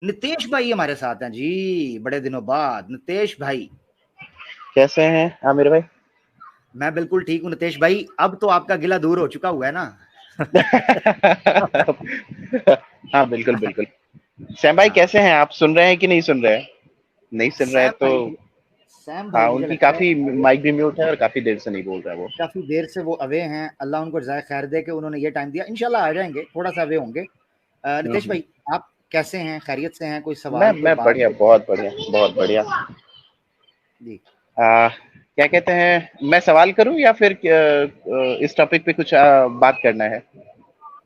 नितेश भाई हमारे साथ हैं जी, बड़े दिनों बाद। नितेश भाई, कैसे हैं आमिर भाई? मैं बिल्कुल ठीक हूँ नितेश भाई। अब तो आपका गिला दूर हो चुका हुआ है ना। हाँ, बिल्कुल बिल्कुल। सैम भाई हाँ, कैसे हैं आप? सुन रहे हैं कि नहीं सुन रहे हैं? नहीं सुन रहे हैं सैम तो? भाई, सैम भाई हाँ, मुझे उनकी लगता है काफी माइक भी म्यूट है और काफी देर से नहीं बोल रहा है वो। काफी देर से वो अवे हैं। अल्लाह उनको जज़ाए खैर दे कि उन्होंने ये टाइम दिया। इंशाल्लाह आ जाएंगे, थोड़ा सा अवे होंगे। नितेश हम्म। भाई, आप कैसे हैं? खैरियत से हैं? कोई मैं सवाल, कोई मैं बात? बढ़िया, बहुत बढ़िया, बहुत बढ़िया। जी। क्या कहते हैं, मैं सवाल करूं या फिर इस टॉपिक पे कुछ बात करना है?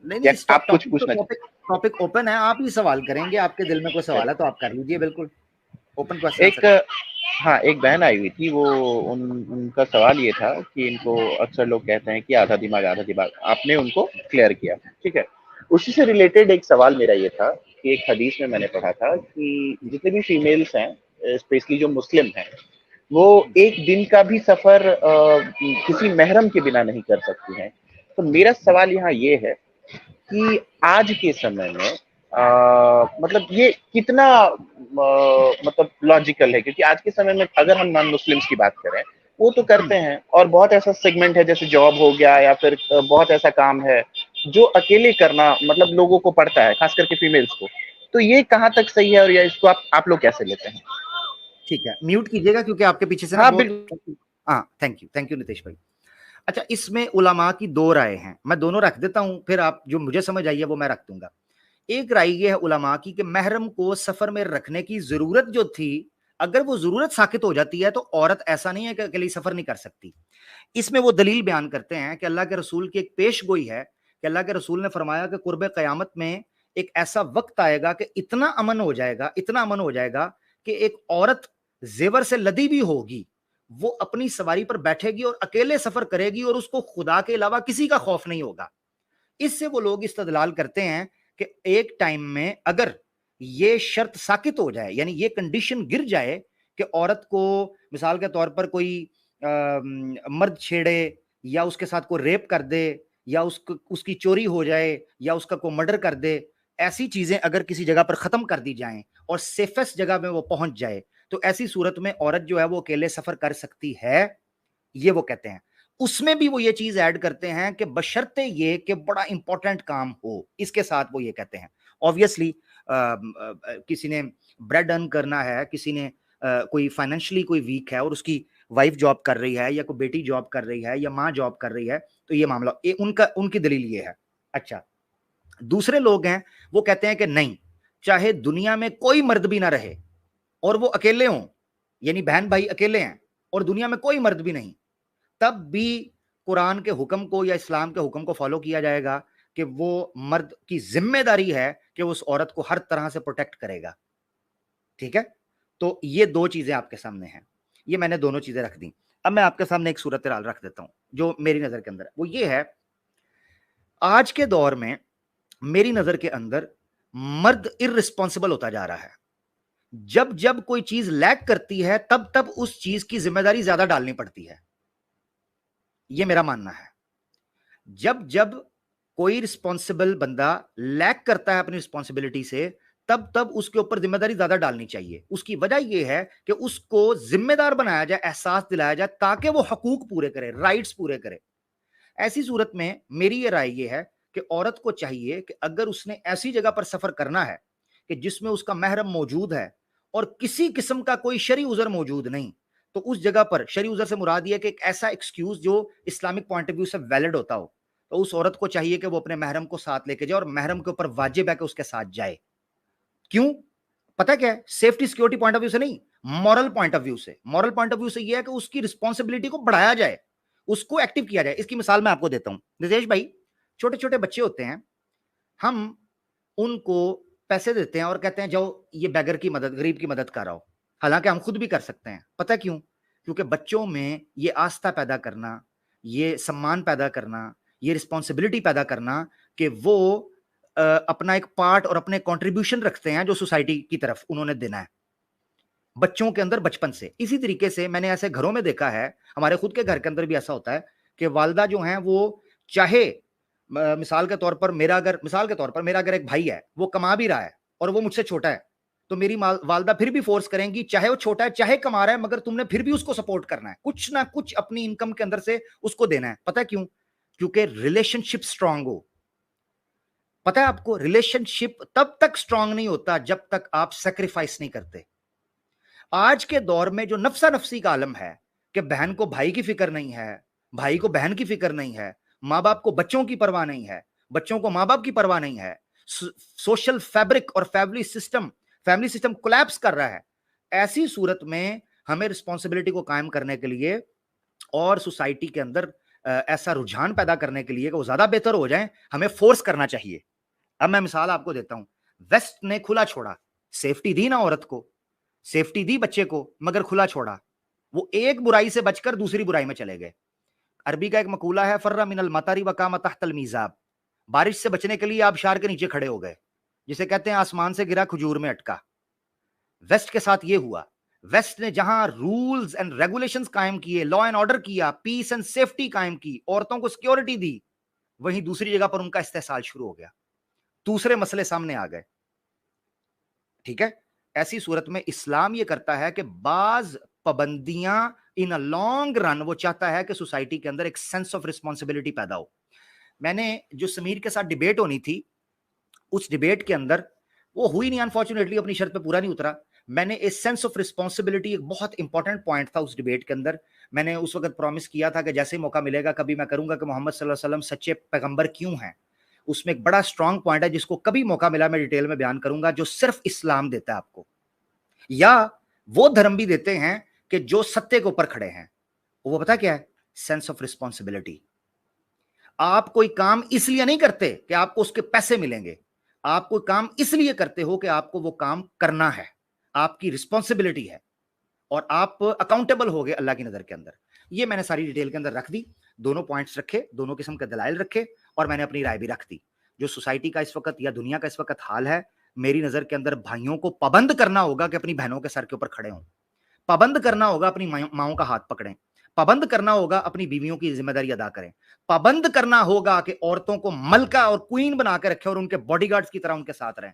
नहीं या नहीं, आप कुछ टॉपिक तो पूछना टॉपिक टॉपिक ओपन है। आप ही सवाल करेंगे, आपके दिल में कोई सवाल है तो आप कर लीजिए, बिल्कुल ओपन क्वेश्चन एक आंसर। हाँ, एक बहन आई हुई थी। वो उनका सवाल ये था कि इनको अक्सर लोग कहते हैं कि आधा दिमाग आधा दिमाग। आपने उनको क्लियर किया, ठीक है। उसी से रिलेटेड एक सवाल मेरा ये था कि एक हदीस में मैंने पढ़ा था कि जितने भी फीमेल्स हैं, स्पेशली जो मुस्लिम हैं, वो एक दिन का भी सफर किसी महरम के बिना नहीं कर सकती हैं। तो मेरा सवाल यहाँ ये है कि आज के समय में मतलब ये कितना मतलब लॉजिकल है, क्योंकि आज के समय में अगर हम नॉन मुस्लिम्स की बात करें, वो तो करते हैं, और बहुत ऐसा सेगमेंट है जैसे जॉब हो गया या फिर बहुत ऐसा काम है जो अकेले करना मतलब लोगों को पड़ता है, खास करके फीमेल्स को। तो ये कहाँ तक सही है, और या इसको आप लोग कैसे लेते हैं? ठीक है, म्यूट कीजिएगा क्योंकि आपके पीछे से ना हाँ, बहुत। बिल्कुल। हाँ, थैंक यू नितेश भाई। अच्छा, इसमें उलमा की दो राय हैं, मैं दोनों रख देता हूं, फिर आप जो मुझे समझ आई है वो मैं रख दूंगा। एक राय ये है उलमा की कि महरम को सफर में रखने की जरूरत जो थी, अगर वो जरूरत साकित हो जाती है तो औरत ऐसा नहीं है कि अकेली सफर नहीं कर सकती। इसमें वो दलील बयान करते हैं कि अल्लाह के रसूल की एक पेश गोई है कि अल्लाह के रसूल ने फरमाया कि कुर्बे क़यामत में एक ऐसा वक्त आएगा कि इतना अमन हो जाएगा, इतना अमन हो जाएगा कि एक औरत जेवर से लदी भी होगी, वो अपनी सवारी पर बैठेगी और अकेले सफर करेगी और उसको खुदा के अलावा किसी का खौफ नहीं होगा। इससे वो लोग इस्तदलाल करते हैं कि एक टाइम में अगर ये शर्त साकित हो जाए, यानी ये कंडीशन गिर जाए कि औरत को मिसाल के तौर पर कोई मर्द छेड़े या उसके साथ कोई रेप कर दे या उसकी चोरी हो जाए या उसका कोई मर्डर कर दे, ऐसी चीजें अगर किसी जगह पर खत्म कर दी जाएं और सेफेस्ट जगह में वो पहुंच जाए, तो ऐसी सूरत में औरत जो है वो अकेले सफर कर सकती है, ये वो कहते हैं। उसमें भी वो ये चीज ऐड करते हैं कि बशर्ते ये कि बड़ा इंपॉर्टेंट काम हो, इसके साथ वो ये कहते हैं। ऑब्वियसली किसी ने ब्रेड अर्न करना है, किसी ने कोई फाइनेंशियली कोई वीक है और उसकी वाइफ जॉब कर रही है या कोई बेटी जॉब कर रही है या माँ जॉब कर रही है, तो ये मामला उनकी दलील ये है। अच्छा, दूसरे लोग हैं, वो कहते हैं कि नहीं, चाहे दुनिया में कोई मर्द भी ना रहे और वो अकेले हों, यानी बहन भाई अकेले हैं और दुनिया में कोई मर्द भी नहीं, तब भी कुरान के हुक्म को या इस्लाम के हुक्म को फॉलो किया जाएगा कि वो मर्द की जिम्मेदारी है कि वो उस औरत को हर तरह से प्रोटेक्ट करेगा। ठीक है, तो ये दो चीजें आपके सामने हैं, ये मैंने दोनों चीजें रख दी। अब मैं आपके सामने एक सूरत हाल रख देता हूं जो मेरी नजर के अंदर है, वो ये है, आज के दौर में मेरी नजर के अंदर मर्द इररिस्पॉन्सिबल होता जा रहा है। जब जब कोई चीज लैक करती है तब तब उस चीज की जिम्मेदारी ज्यादा डालनी पड़ती है, ये मेरा मानना है। जब जब कोई रिस्पॉन्सिबल बंदा लैक करता है अपनी रिस्पॉन्सिबिलिटी से, तब तब उसके ऊपर जिम्मेदारी ज्यादा डालनी चाहिए। उसकी वजह यह है कि उसको जिम्मेदार बनाया जाए, एहसास दिलाया जाए, ताकि वो हकूक पूरे करे, राइट्स पूरे करे। ऐसी सूरत में मेरी ये राय ये है कि औरत को चाहिए कि अगर उसने ऐसी जगह पर सफर करना है कि जिसमें उसका महरम मौजूद है और किसी किस्म का कोई शरी उजर मौजूद नहीं, तो उस जगह पर शरी उजर से मुराद यह कि एक ऐसा एक्सक्यूज जो इस्लामिक पॉइंट ऑफ व्यू से वैलिड होता हो, तो उस औरत को चाहिए कि वो अपने महरम को साथ लेके जाए और महरम के ऊपर वाजिब है कि उसके साथ जाए। क्यों? पता क्या है, safety security point of view से नहीं, मॉरल पॉइंट ऑफ व्यू से। मॉरल पॉइंट ऑफ व्यू से यह है कि उसकी रिस्पॉन्सिबिलिटी को बढ़ाया जाए, उसको एक्टिव किया जाए। इसकी मिसाल मैं आपको देता हूं नितेश भाई, छोटे छोटे बच्चे होते हैं, हम उनको पैसे देते हैं और कहते हैं जाओ ये बेगर की मदद, गरीब की मदद कर आओ। हालांकि हम खुद भी कर सकते हैं, पता क्यों? क्योंकि बच्चों में ये आस्था पैदा करना, ये सम्मान पैदा करना, ये रिस्पॉन्सिबिलिटी पैदा करना कि वो अपना एक पार्ट और अपने कंट्रीब्यूशन रखते हैं जो सोसाइटी की तरफ उन्होंने देना है, बच्चों के अंदर बचपन से। इसी तरीके से मैंने ऐसे घरों में देखा है, हमारे खुद के घर के अंदर भी ऐसा होता है कि वालदा जो हैं वो चाहे मिसाल के तौर पर मेरा अगर एक भाई है, वो कमा भी रहा है और वो मुझसे छोटा है, तो मेरी वालदा फिर भी फोर्स करेंगी, चाहे वो छोटा है चाहे कमा रहा है, मगर तुमने फिर भी उसको सपोर्ट करना है, कुछ ना कुछ अपनी इनकम के अंदर से उसको देना है। पता है क्यों? क्योंकि रिलेशनशिप स्ट्रांग हो। पता है आपको, रिलेशनशिप तब तक स्ट्रांग नहीं होता जब तक आप सेक्रीफाइस नहीं करते। आज के दौर में जो नफसा नफसी का आलम है कि बहन को भाई की फिक्र नहीं है, भाई को बहन की फिक्र नहीं है, माँ बाप को बच्चों की परवाह नहीं है, बच्चों को माँ बाप की परवाह नहीं है, सोशल फैब्रिक और फैमिली सिस्टम कोलैप्स कर रहा है। ऐसी सूरत में हमें रिस्पॉन्सिबिलिटी को कायम करने के लिए और सोसाइटी के अंदर ऐसा रुझान पैदा करने के लिए कि वो ज्यादा बेहतर हो जाए, हमें फोर्स करना चाहिए। अब मैं मिसाल आपको देता हूं, वेस्ट ने खुला छोड़ा, सेफ्टी दी ना औरत को, सेफ्टी दी बच्चे को, मगर खुला छोड़ा। वो एक बुराई से बचकर दूसरी बुराई में चले गए। अरबी का एक मकूला है, फर्रा मिनल मतारी वकाम तहतल मीजाब, बारिश से बचने के लिए आबशार के नीचे खड़े हो गए, जिसे कहते हैं आसमान से गिरा खजूर में अटका। वेस्ट के साथ ये हुआ। वेस्ट ने जहां रूल्स एंड रेगुलेशंस कायम किए, लॉ एंड ऑर्डर किया, पीस एंड सेफ्टी कायम की, औरतों को सिक्योरिटी दी, वहीं दूसरी जगह पर उनका इस्तेसाल शुरू हो गया, दूसरे मसले सामने आ गए। ठीक है, ऐसी सूरत में इस्लाम ये करता है कि बाज पाबंदियां इन अ लॉन्ग रन वो चाहता है कि सोसाइटी के अंदर एक सेंस ऑफ रिस्पॉन्सिबिलिटी पैदा हो। मैंने जो समीर के साथ डिबेट होनी थी, उस डिबेट के अंदर वो हुई नहीं, अनफॉर्चुनेटली अपनी शर्त पे पूरा नहीं उतरा। मैंने ए सेंस ऑफ रिस्पॉन्सिबिलिटी, एक बहुत इंपॉर्टेंट पॉइंट था उस डिबेट के अंदर। मैंने उस वक्त प्रॉमिस किया था कि जैसे ही मौका मिलेगा कभी मैं करूंगा कि मोहम्मद सल्लल्लाहु अलैहि वसल्लम सच्चे पैगंबर क्यों हैं। उसमें एक बड़ा स्ट्रांग पॉइंट है जिसको कभी मौका मिला मैं डिटेल में बयान करूंगा, जो सिर्फ इस्लाम देता है आपको, या वो धर्म भी देते हैं कि जो सत्य के ऊपर खड़े हैं। वो पता क्या है? Sense of responsibility. आप कोई काम इसलिए नहीं करते कि आपको उसके पैसे मिलेंगे, आप कोई काम इसलिए करते हो कि आपको वो काम करना है, आपकी रिस्पॉन्सिबिलिटी है, और आप अकाउंटेबल हो गए अल्लाह की नजर के अंदर। ये मैंने सारी डिटेल के अंदर रख दी, दोनों पॉइंट्स रखे, दोनों किस्म के दलाइल रखे, और मैंने अपनी राय भी रख दी। जो सोसाइटी का इस वक्त या दुनिया का इस वक्त हाल है, मेरी नजर के अंदर भाइयों को पाबंद करना होगा कि अपनी बहनों के सर के ऊपर खड़े हों, पाबंद करना होगा अपनी माओं का हाथ पकड़ें, पाबंद करना होगा अपनी बीवियों की जिम्मेदारी अदा करें, पाबंद करना होगा कि औरतों को मलका और क्वीन बना के रखें और उनके बॉडीगार्ड्स की तरह उनके साथ रहें।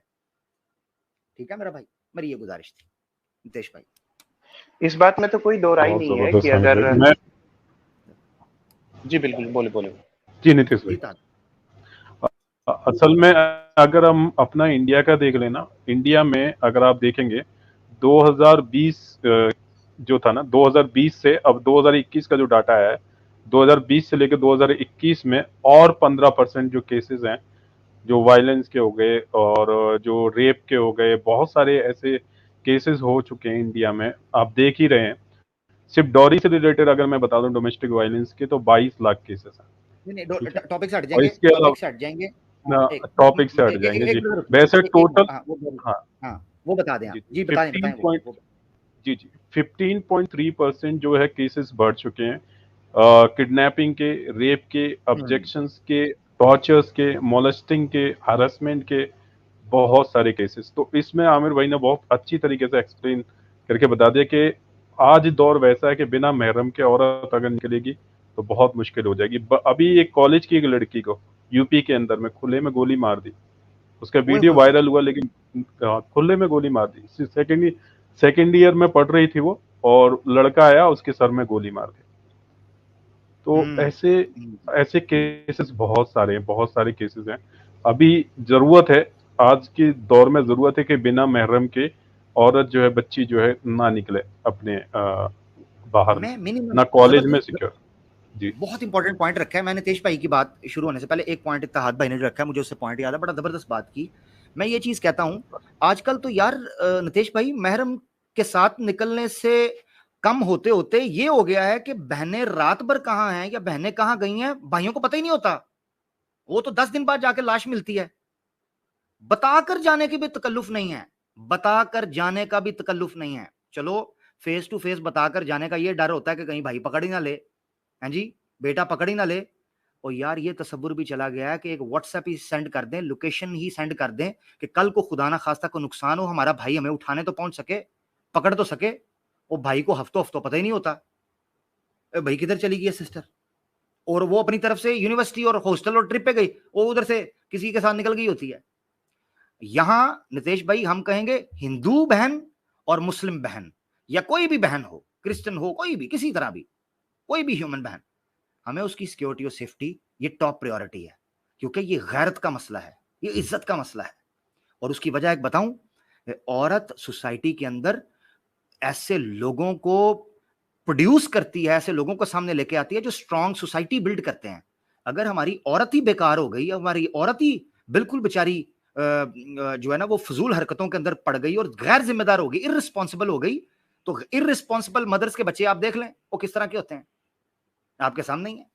ठीक है मेरा भाई, मेरी ये गुजारिश थी नितेश भाई। इस बात में तो कोई दो राय बहुत नहीं है जबरदस्त कि हामिद अगर भाई। मैं जी बिल्कुल, बोले बोले। जी नीतीश भाई, असल में अगर हम अपना इंडिया का देख लेना, इंडिया में अगर आप देखेंगे 2020 जो था ना, 2020 से अब 2021 का जो डाटा है, 2020 से लेकर 2021 में और 15% जो केसेस हैं, जो वायलेंस के हो गए और जो रेप के हो गए, बहुत सारे ऐसे केसेस हो चुके हैं इंडिया में, आप देख ही रहे हैं। सिर्फ डॉरी से रिलेटेड अगर मैं बता दूं डोमेस्टिक वायलेंस के, तो 22 लाख केसेस हैं। ठीक है, टॉपिक से हट और जाएंगे, इसके अलावा टॉपिक से हट जाएंगे। टॉपिक से हट जाएंगे जी। वैसे टोटल, हाँ वो बता दें आप जी, जी, बताएं बताएं वो। जी 15.3% जो है केसेस बढ़ चुके हैं, किडनैपिंग के, रेप के, ऑब्जेक्शंस के, टॉर्चर्स के, मोलेस्टिंग के, हरासमेंट के, बहुत सारे केसेस। तो इसमें आमिर भाई ने बहुत अच्छी तरीके से एक्सप्लेन करके बता दिया कि आज दौर वैसा है कि बिना महरम के औरत अगर निकलेगी तो बहुत मुश्किल हो जाएगी। अभी एक कॉलेज की एक लड़की को यूपी के अंदर में खुले में गोली मार दी, उसका वीडियो वायरल हुआ, लेकिन खुले में गोली मार दी। सेकेंड ईयर में पढ़ रही थी वो, और लड़का आया उसके सर में गोली मार दी। तो ऐसे केसेस बहुत सारे केसेस हैं। अभी जरूरत है, आज के दौर में जरूरत है कि बिना महरम के औरत जो है, बच्ची जो है, ना निकले अपने बाहर में, ना कॉलेज में सिक्योर। जी, बहुत इंपॉर्टेंट पॉइंट रखा है मैंने नितेश भाई की बात शुरू होने से पहले। एक पॉइंट इत्तेहाद भाई ने जो रखा है, मुझे उससे पॉइंट याद है, बड़ा जबरदस्त बात की। मैं ये चीज कहता हूं, आजकल तो यार नितेश भाई, महरम के साथ निकलने से कम होते होते ये हो गया है कि बहनें रात भर कहां हैं या बहनें कहां गई हैं भाइयों को पता ही नहीं होता। वो तो 10 दिन बाद जाके लाश मिलती है। बताकर जाने की भी तकल्लुफ नहीं है, बताकर जाने का भी तकल्लुफ नहीं है। चलो फेस टू फेस बताकर जाने का ये डर होता है कि कहीं भाई पकड़ ही ना ले, हैं जी, बेटा पकड़ ही ना ले। और यार ये तसव्वुर भी चला गया है कि एक व्हाट्सएप ही सेंड कर दें, लोकेशन ही सेंड कर दें कि कल को खुदा ना खास्ता को नुकसान हो, हमारा भाई हमें उठाने तो पहुंच सके, पकड़ तो सके। वो भाई को हफ्तों हफ्तों पता ही नहीं होता भाई किधर चली गई है सिस्टर, और वो अपनी तरफ से यूनिवर्सिटी और हॉस्टल और ट्रिप पे गई, वो उधर से किसी के साथ निकल गई होती है। यहां नितेश भाई हम कहेंगे हिंदू बहन और मुस्लिम बहन, या कोई भी बहन हो, क्रिश्चियन हो, कोई भी, किसी तरह भी, कोई भी ह्यूमन बहन, हमें उसकी सिक्योरिटी और सेफ्टी ये टॉप प्रायोरिटी है, क्योंकि ये गैरत का मसला है, ये इज्जत का मसला है। और उसकी वजह एक बताऊं, औरत सोसाइटी के अंदर ऐसे लोगों को प्रोड्यूस करती है, ऐसे लोगों को सामने लेके आती है जो स्ट्रांग सोसाइटी बिल्ड करते हैं। अगर हमारी औरत ही बेकार हो गई, हमारी औरत ही बिल्कुल बेचारी जो है ना वो फजूल हरकतों के अंदर पड़ गई और गैर जिम्मेदार हो गई, इररिस्पॉन्सिबल हो गई, तो इररिस्पॉन्सिबल मदर्स के बच्चे आप देख लें वो किस तरह के होते हैं, आपके सामने ही है।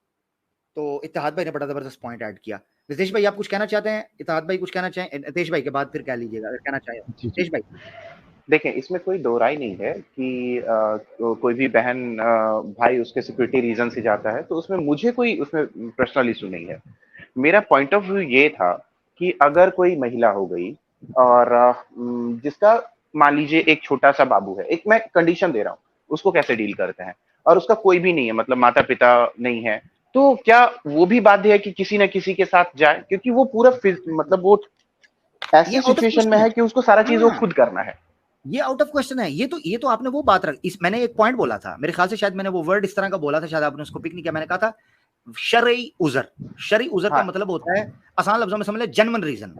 तो इत्तेहाद भाई ने बड़ा जबरदस्त पॉइंट ऐड किया। नितेश भाई आप कुछ कहना चाहते हैं? इत्तेहाद भाई कुछ कहना चाहें? नितेश भाई के बाद फिर कह लीजिएगा अगर कहना चाहें। जी जी नितेश भाई। देखें, इसमें कोई दो राय नहीं है कि कोई भी बहन भाई उसके सिक्योरिटी रीजन से जाता है तो उसमें मुझे कोई उसमें पर्सनल इशू नहीं है। मेरा पॉइंट ऑफ व्यू ये था कि अगर कोई महिला हो गई और जिसका मान लीजिए एक छोटा सा बाबू है, एक मैं कंडीशन दे रहा हूँ, उसको कैसे डील करते हैं, और उसका कोई भी नहीं है, मतलब माता पिता नहीं है, तो क्या वो भी बाध्य है कि किसी न किसी के साथ जाए? क्योंकि वो पूरा मतलब वो ये ऐसी आउट ऑफ सिचुएशन में क्वेश्चन है। है कि उसको सारा चीज वो हाँ, खुद करना है। ये आउट ऑफ क्वेश्चन है। ये तो आपने वो बात रख, इस मैंने एक पॉइंट बोला था, मेरे ख्याल से शायद मैंने वो वर्ड इस तरह का बोला था, शायद आपने उसको पिक नहीं किया। मैंने कहा था शरई उजर। शरई उजर का हाँ, मतलब होता है, आसान लफ्जों में समझ ले, जेन्युइन रीजन।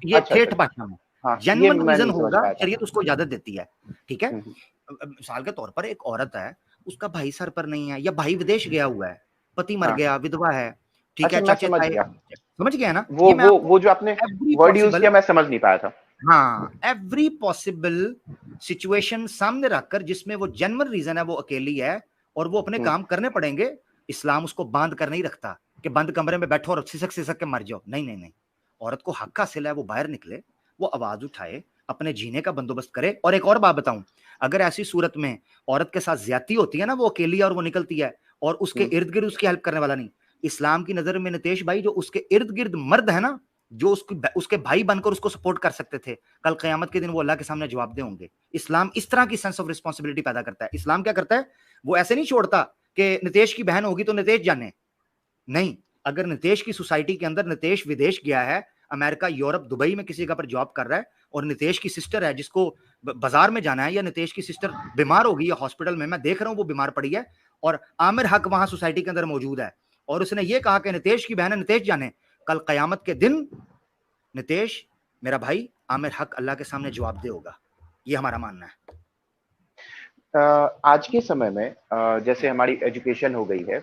ये अच्छा, ठेठ अच्छा। भाषा में हाँ, ये जेन्युइन मैं रीजन नहीं समझ होगा, पाया था। शरीयत उसको इजाजत देती है, ठीक है। हुँ, हुँ। मिसाल के तौर पर एक औरत है, उसका भाई सर पर नहीं है, या भाई विदेश गया हुआ है, पति मर हाँ, गया, विधवा है, ठीक है, अच्छा, मैं चाचे समझ ताए, गया। समझ गया ना, वो ये मैं वो आपको वो जो आपने एवरी वर्ड यूज़ पॉसिबल, किया, मैं समझ नहीं पाया था। हाँ, एवरी पॉसिबल सिचुएशन सामने रखकर जिसमें वो जेन्युइन रीजन है, वो अकेली है और वो अपने हुँ, काम करने पड़ेंगे, इस्लाम उसको बांध कर नहीं रखता कि बंद कमरे में बैठो और सिसक सिसक के मर जाओ। नहीं नहीं नहीं, औरत को हक हासिल है, वो बाहर निकले, वो आवाज उठाए, अपने जीने का बंदोबस्त करे। और एक और बात बताऊं, अगर ऐसी सूरत में औरत के साथ ज्यादती होती है ना, वो अकेली है और वो निकलती है और उसके हुँ, इर्द गिर्द उसकी हेल्प करने वाला नहीं, इस्लाम की नजर में नितेश भाई जो उसके इर्द गिर्द मर्द है ना, जो उसके भाई बनकर उसको सपोर्ट कर सकते थे, कल क़यामत के दिन वो अल्लाह के सामने जवाबदेह होंगे। इस्लाम इस तरह की सेंस ऑफ रिस्पांसिबिलिटी पैदा करता है। इस्लाम क्या करता है, वो ऐसे नहीं छोड़ता कि नितेश की बहन होगी तो नितेश जाने, नहीं। अगर नितेश की सोसाइटी के अंदर नितेश विदेश गया है, अमेरिका, यूरोप, दुबई में किसी जगह पर जॉब कर रहा है, और नितेश की सिस्टर है जिसको बाजार में जाना है, या नितेश की सिस्टर बीमार हो गई है हॉस्पिटल में, मैं देख रहा हूं वो बीमार पड़ी है, और आमिर हक वहां सोसाइटी के अंदर मौजूद है, और उसने ये कहा कि नितेश की बहन है, नितेश जाने, कल क़यामत के दिन नितेश मेरा भाई आमिर हक अल्लाह के सामने जवाबदेह होगा। ये हमारा मानना है। आज के समय में जैसे हमारी एजुकेशन हो गई है,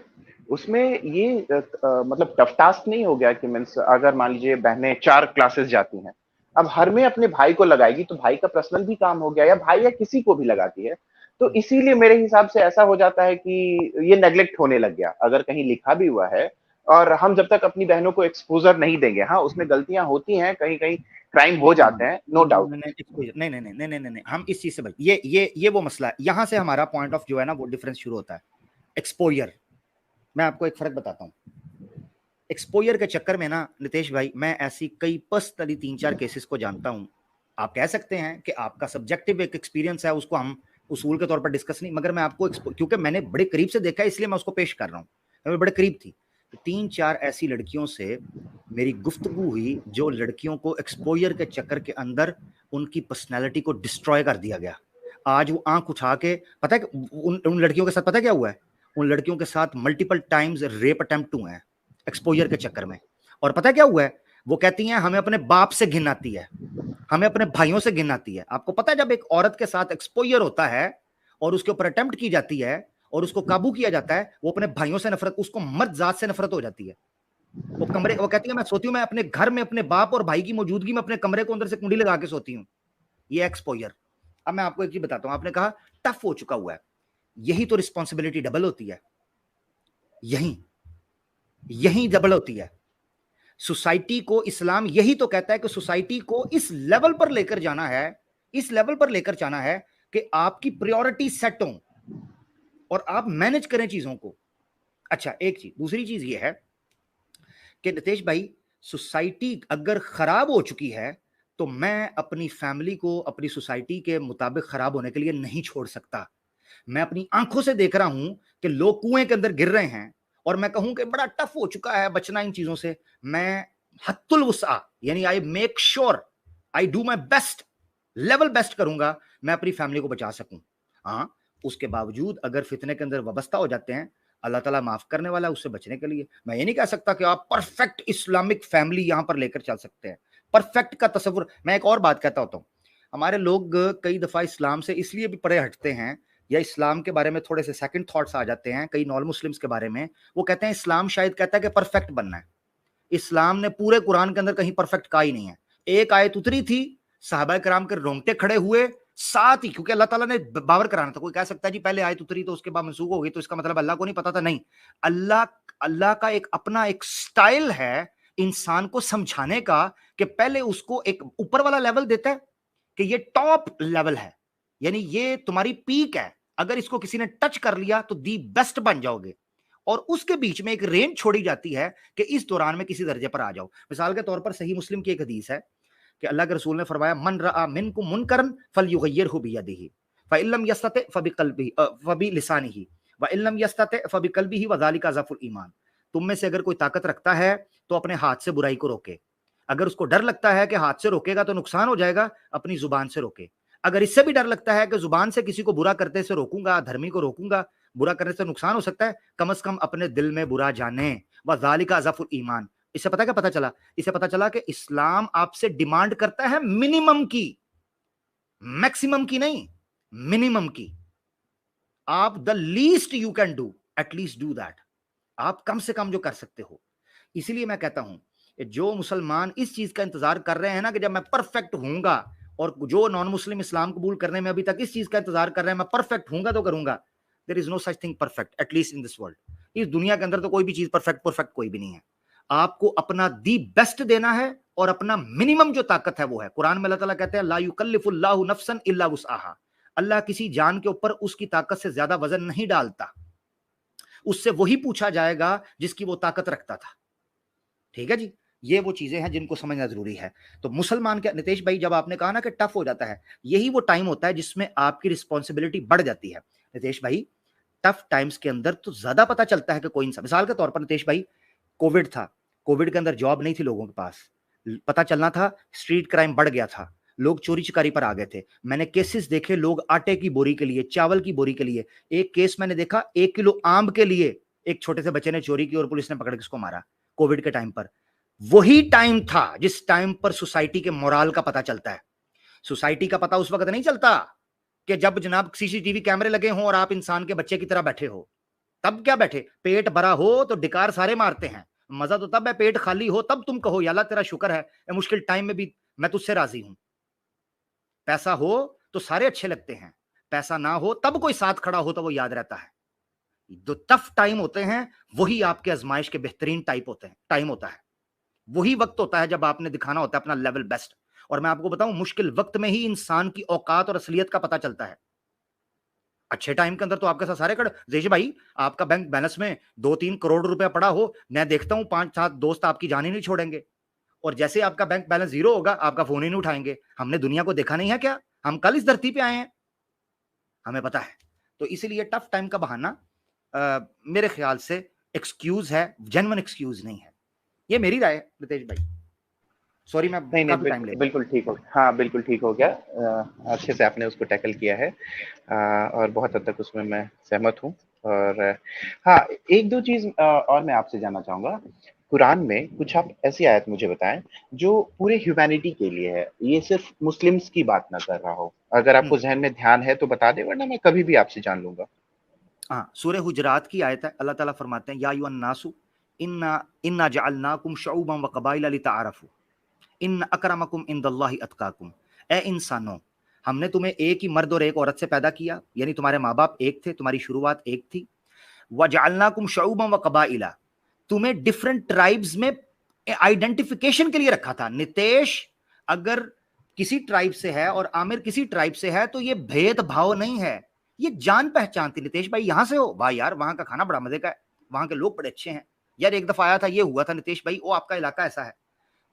उसमें ये मतलब टफ टास्क नहीं हो गया कि मीन्स अगर मान लीजिए बहनें 4 क्लासेस जाती हैं, अब हर में अपने भाई को लगाएगी तो भाई का पर्सनल भी काम हो गया, या भाई या किसी को भी लगाती है। तो इसीलिए मेरे हिसाब से ऐसा हो जाता है कि ये नेग्लेक्ट होने लग गया। अगर कहीं लिखा भी हुआ है और हम जब तक अपनी बहनों को एक्सपोज़र नहीं देंगे, हाँ, उसमें गलतियाँ होती हैं, कहीं-कहीं क्राइम हो नहीं नहीं जाते हैं, नो डाउट। नहीं नहीं नहीं नहीं नहीं नहीं, हम इस चीज से भाई, ये वो मसला है, यहां से हमारा पॉइंट ऑफ जो है ना वो डिफरेंस शुरू होता है। एक्सपोजर, मैं आपको एक फर्क बताता हूँ। एक्सपोजर के चक्कर में ना नितेश भाई, मैं ऐसी कई पर्सनली 3-4 केसेस को जानता हूँ। आप कह सकते हैं कि आपका सब्जेक्टिव एक एक्सपीरियंस है, उसको हम उसूल के तौर पर डिस्कस नहीं, मगर मैं आपको क्योंकि मैंने बड़े करीब से देखा है इसलिए मैं उसको पेश कर रहा हूँ, मैं बड़े करीब थी। तो 3-4 ऐसी लड़कियों से मेरी गुफ्तगू हुई जो लड़कियों को एक्सपोजर के चक्कर के अंदर उनकी पर्सनैलिटी को डिस्ट्रॉय कर दिया गया। आज वो आंख उठा के, पता है उन लड़कियों के साथ पता है क्या हुआ है, उन लड़कियों के साथ मल्टीपल टाइम्स रेप अटेम्प्ट हुए हैं एक्सपोजर के चक्कर में। और पता है क्या हुआ है, वो कहती हैं हमें अपने बाप से घिन आती है, हमें अपने भाइयों से घिन आती है। आपको पता है जब एक औरत के साथ एक्सपोजर होता है और उसके ऊपर अटेम्प्ट की जाती है और उसको काबू किया जाता है, वो अपने भाइयों से नफरत, उसको मर्द जात से नफरत हो जाती है। वो कहती है मैं सोती हूँ, मैं अपने घर में अपने बाप और भाई की मौजूदगी में अपने कमरे को अंदर से कुंडी लगा के सोती हूँ। ये एक्सपोजर। अब मैं आपको एक चीज बताता हूँ, आपने कहा टफ हो चुका हुआ है, यही तो रिस्पॉन्सिबिलिटी डबल होती है, यही यही डबल होती है। सोसाइटी को इस्लाम यही तो कहता है कि सोसाइटी को इस लेवल पर लेकर जाना है, इस लेवल पर लेकर जाना है कि आपकी प्रायोरिटी सेट हो और आप मैनेज करें चीजों को। अच्छा, एक चीज, दूसरी चीज ये है कि नितेश भाई, सोसाइटी अगर खराब हो चुकी है तो मैं अपनी फैमिली को अपनी सोसाइटी के मुताबिक खराब होने के लिए नहीं छोड़ सकता। मैं अपनी आंखों से देख रहा हूं कि लोग कुएं के अंदर गिर रहे हैं और मैं कहूं कि बड़ा टफ हो चुका है बचना इन चीजों से, मैं हत्तुल वुस्आ, यानी I make sure I do my best, level best करूंगा मैं अपनी फैमिली को बचा सकूं। हाँ, उसके बावजूद अगर फितने के अंदर वाबस्ता हो जाते हैं, अल्लाह ताला माफ करने वाला है उससे बचने के लिए। मैं ये नहीं कह सकता कि आप परफेक्ट इस्लामिक फैमिली यहां पर लेकर चल सकते हैं, परफेक्ट का तस्वुर। मैं एक और बात कहता होता हूं, हमारे लोग कई दफा इस्लाम से इसलिए भी परे हटते हैं, या इस्लाम के बारे में थोड़े से सेकंड थॉट्स आ जाते हैं कई नॉन मुस्लिम्स के बारे में। वो कहते हैं इस्लाम शायद कहता है कि परफेक्ट बनना है। इस्लाम ने पूरे कुरान के अंदर कहीं परफेक्ट कहा ही नहीं है। एक आयत उतरी थी, सहाबा कराम के रोंगटे खड़े हुए, साथ ही क्योंकि अल्लाह ताला ने बावर कराना था। कोई कह सकता है जी पहले आयत उतरी तो उसके बाद मनसूख हो गई, तो इसका मतलब अल्लाह को नहीं पता था। नहीं, अल्लाह अल्लाह का एक अपना एक स्टाइल है इंसान को समझाने का, कि पहले उसको एक ऊपर वाला लेवल देता है कि ये टॉप लेवल है, यानी ये तुम्हारी पीक है, अगर इसको किसी ने टच कर लिया तो दी बेस्ट बन जाओगे। और उसके बीच में एक रेंज छोड़ी जाती है कि इस दौरान में किसी दर्जे पर आ जाओ। मिसाल के तौर पर सही मुस्लिम की एक हदीस है कि अल्लाह के रसूल ने फरमाया, मन रआ मिनकुम मुनकरन फलयुगय्यिरहु बियदिही फइल्लम यस्तति फबिकल्बिही फबिलिसानिही वइल्लम यस्तति फबिकल्बिही वज़ालिका ज़अफ़ुल ईमान। तुम में से अगर कोई ताकत रखता है तो अपने हाथ से बुराई को रोके, अगर उसको डर लगता है कि हाथ से रोकेगा तो नुकसान हो जाएगा, अपनी जुबान से रोके। अगर इससे भी डर लगता है कि जुबान से किसी को बुरा करते से रोकूंगा, धर्मी को रोकूंगा, बुरा करने से नुकसान हो सकता है, कम से कम अपने दिल में बुरा जाने। वज़ालिका ज़अफ़ुल ईमान। इससे पता क्या पता चला? इससे पता चला कि इस्लाम आपसे डिमांड करता है मिनिमम की, मैक्सिमम की नहीं, मिनिमम की। आप the least you can do, at least do that. आप कम से कम जो कर सकते हो। इसीलिए मैं कहता हूं जो मुसलमान इस चीज का इंतजार कर रहे हैं ना कि जब मैं परफेक्ट हूंगा, और जो नॉन मुस्लिम इस्लाम कबूल करने में अभी तक इस चीज का इंतजार कर रहे हैं मैं परफेक्ट हूंगा तो करूंगा, there is no such thing perfect, at least in this world. इस दुनिया के अंदर तो कोई भी चीज परफेक्ट कोई भी नहीं है। आपको अपना दी बेस्ट देना है, और अपना मिनिमम जो ताकत है वो है। कुरान में अल्लाह ताला कहते हैं ला युकल्लिफुल्लाहु नफ्सन इल्ला वुसअहा। अल्लाह किसी जान के ऊपर उसकी ताकत से ज्यादा वजन नहीं डालता, उससे वही पूछा जाएगा जिसकी वो ताकत रखता था। ठीक है जी, ये वो चीजें हैं जिनको समझना जरूरी है। तो मुसलमान के, नितेश भाई जब आपने कहा ना कि टफ हो जाता है, यही वो टाइम होता है जिसमें आपकी रिस्पॉन्सिबिलिटी बढ़ जाती है। नितेश भाई, टफ टाइम्स के अंदर तो ज्यादा पता चलता है कि कोई इंसान, मिसाल के तौर पर नितेश भाई, कोविड था, कोविड के अंदर जॉब नहीं थी लोगों के पास, पता चलना था, स्ट्रीट क्राइम बढ़ गया था, लोग चोरी चकारी पर आ गए थे। मैंने केसेस देखे, लोग आटे की बोरी के लिए, चावल की बोरी के लिए, एक केस मैंने देखा 1 किलो आम के लिए एक छोटे से बच्चे ने चोरी की और पुलिस ने पकड़ के उसको मारा, कोविड के टाइम पर। वही टाइम था जिस टाइम पर सोसाइटी के मोराल का पता चलता है। सोसाइटी का पता उस वक्त नहीं चलता कि जब जनाब सीसीटीवी कैमरे लगे हों और आप इंसान के बच्चे की तरह बैठे हो। तब क्या बैठे, पेट भरा हो तो डिकार सारे मारते हैं, मजा तो तब है पेट खाली हो, तब तुम कहो या अल्लाह तेरा शुक्र है मुश्किल टाइम में भी मैं तुझसे राजी हूं। पैसा हो तो सारे अच्छे लगते हैं, पैसा ना हो तब कोई साथ खड़ा हो तो वो याद रहता है। जो टफ टाइम होते हैं वही आपके आजमाइश के बेहतरीन टाइम होता है। वही वक्त होता है जब आपने दिखाना होता है अपना लेवल बेस्ट। और मैं आपको बताऊं, मुश्किल वक्त में ही इंसान की औकात और असलियत का पता चलता है। अच्छे टाइम के अंदर तो आपके साथ सारे खड़े, जैसे भाई आपका बैंक बैलेंस में 2-3 करोड़ रुपया पड़ा हो, मैं देखता हूं 5-7 दोस्त आपकी जान ही नहीं छोड़ेंगे, और जैसे आपका बैंक बैलेंस जीरो होगा आपका फोन ही नहीं उठाएंगे। हमने दुनिया को देखा नहीं है क्या? हम कल इस धरती पे आए हैं, हमें पता है। तो इसीलिए टफ टाइम का बहाना मेरे ख्याल से एक्सक्यूज है, जेन्युइन एक्सक्यूज नहीं है। ये मेरी राय है नितेश भाई। सॉरी मैं नहीं काफी टाइम ले, बिल्कुल ठीक हो, हाँ बिल्कुल ठीक हो गया। अच्छे से आपने उसको टैकल किया है, और बहुत हद तक उसमें मैं सहमत हूँ। और हाँ, एक दो चीज और मैं आपसे जानना चाहूंगा। कुरान में कुछ आप ऐसी आयत मुझे बताएं जो पूरे ह्यूमैनिटी के लिए है, ये सिर्फ मुस्लिम्स की बात ना कर रहा हो। अगर आपको जहन में ध्यान है तो बता दे, वरना मैं कभी भी आपसे जान लूंगा। हाँ, सूरह हुजरात की आयत है। अल्लाह ताला फरमाते हैं या अय्युहन नासु इन्ना इन्ना जअलनाकुम शुअबन व क़बाइला लितआरफू इन्न अकरमकुम इंदल्लाहि अतकाकुम। ए इंसानों, हमने तुम्हें एक ही मर्द और एक औरत से पैदा किया, यानी तुम्हारे माँ बाप एक थे, तुम्हारी शुरुआत एक थी। व जअलनाकुम शुअबन व क़बाइला, तुम्हें डिफरेंट ट्राइब्स में आइडेंटिफिकेशन के लिए रखा था। नितेश अगर किसी ट्राइब से है और आमिर किसी ट्राइब से है तो ये भेदभाव नहीं है, ये जान पहचान थी। नितेश भाई यहां से हो, भाई यार वहां का खाना बड़ा मजे का है, वहां के लोग बड़े अच्छे हैं यार, एक दफा आया था ये हुआ था नितेश भाई, वो आपका इलाका ऐसा है।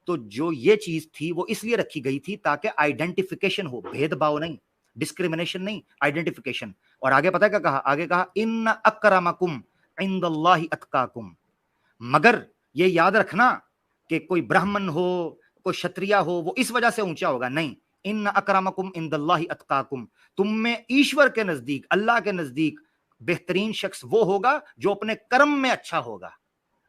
तो जो ये चीज थी वो इसलिए रखी गई थी ताकि आइडेंटिफिकेशन हो, भेदभाव नहीं, डिस्क्रिमिनेशन नहीं, आइडेंटिफिकेशन। और आगे पता है क्या कहा? आगे कहा इन्न अकरमकुम इंदल्लाहि अतकाकुम। मगर ये याद रखना कि कोई ब्राह्मण हो, कोई क्षत्रिय हो वो इस वजह से ऊंचा होगा, नहीं। इन अकरमकुम इंदल्लाहि अतकाकुम, तुम में ईश्वर के नजदीक, अल्लाह के नजदीक बेहतरीन शख्स वो होगा जो अपने कर्म में अच्छा होगा,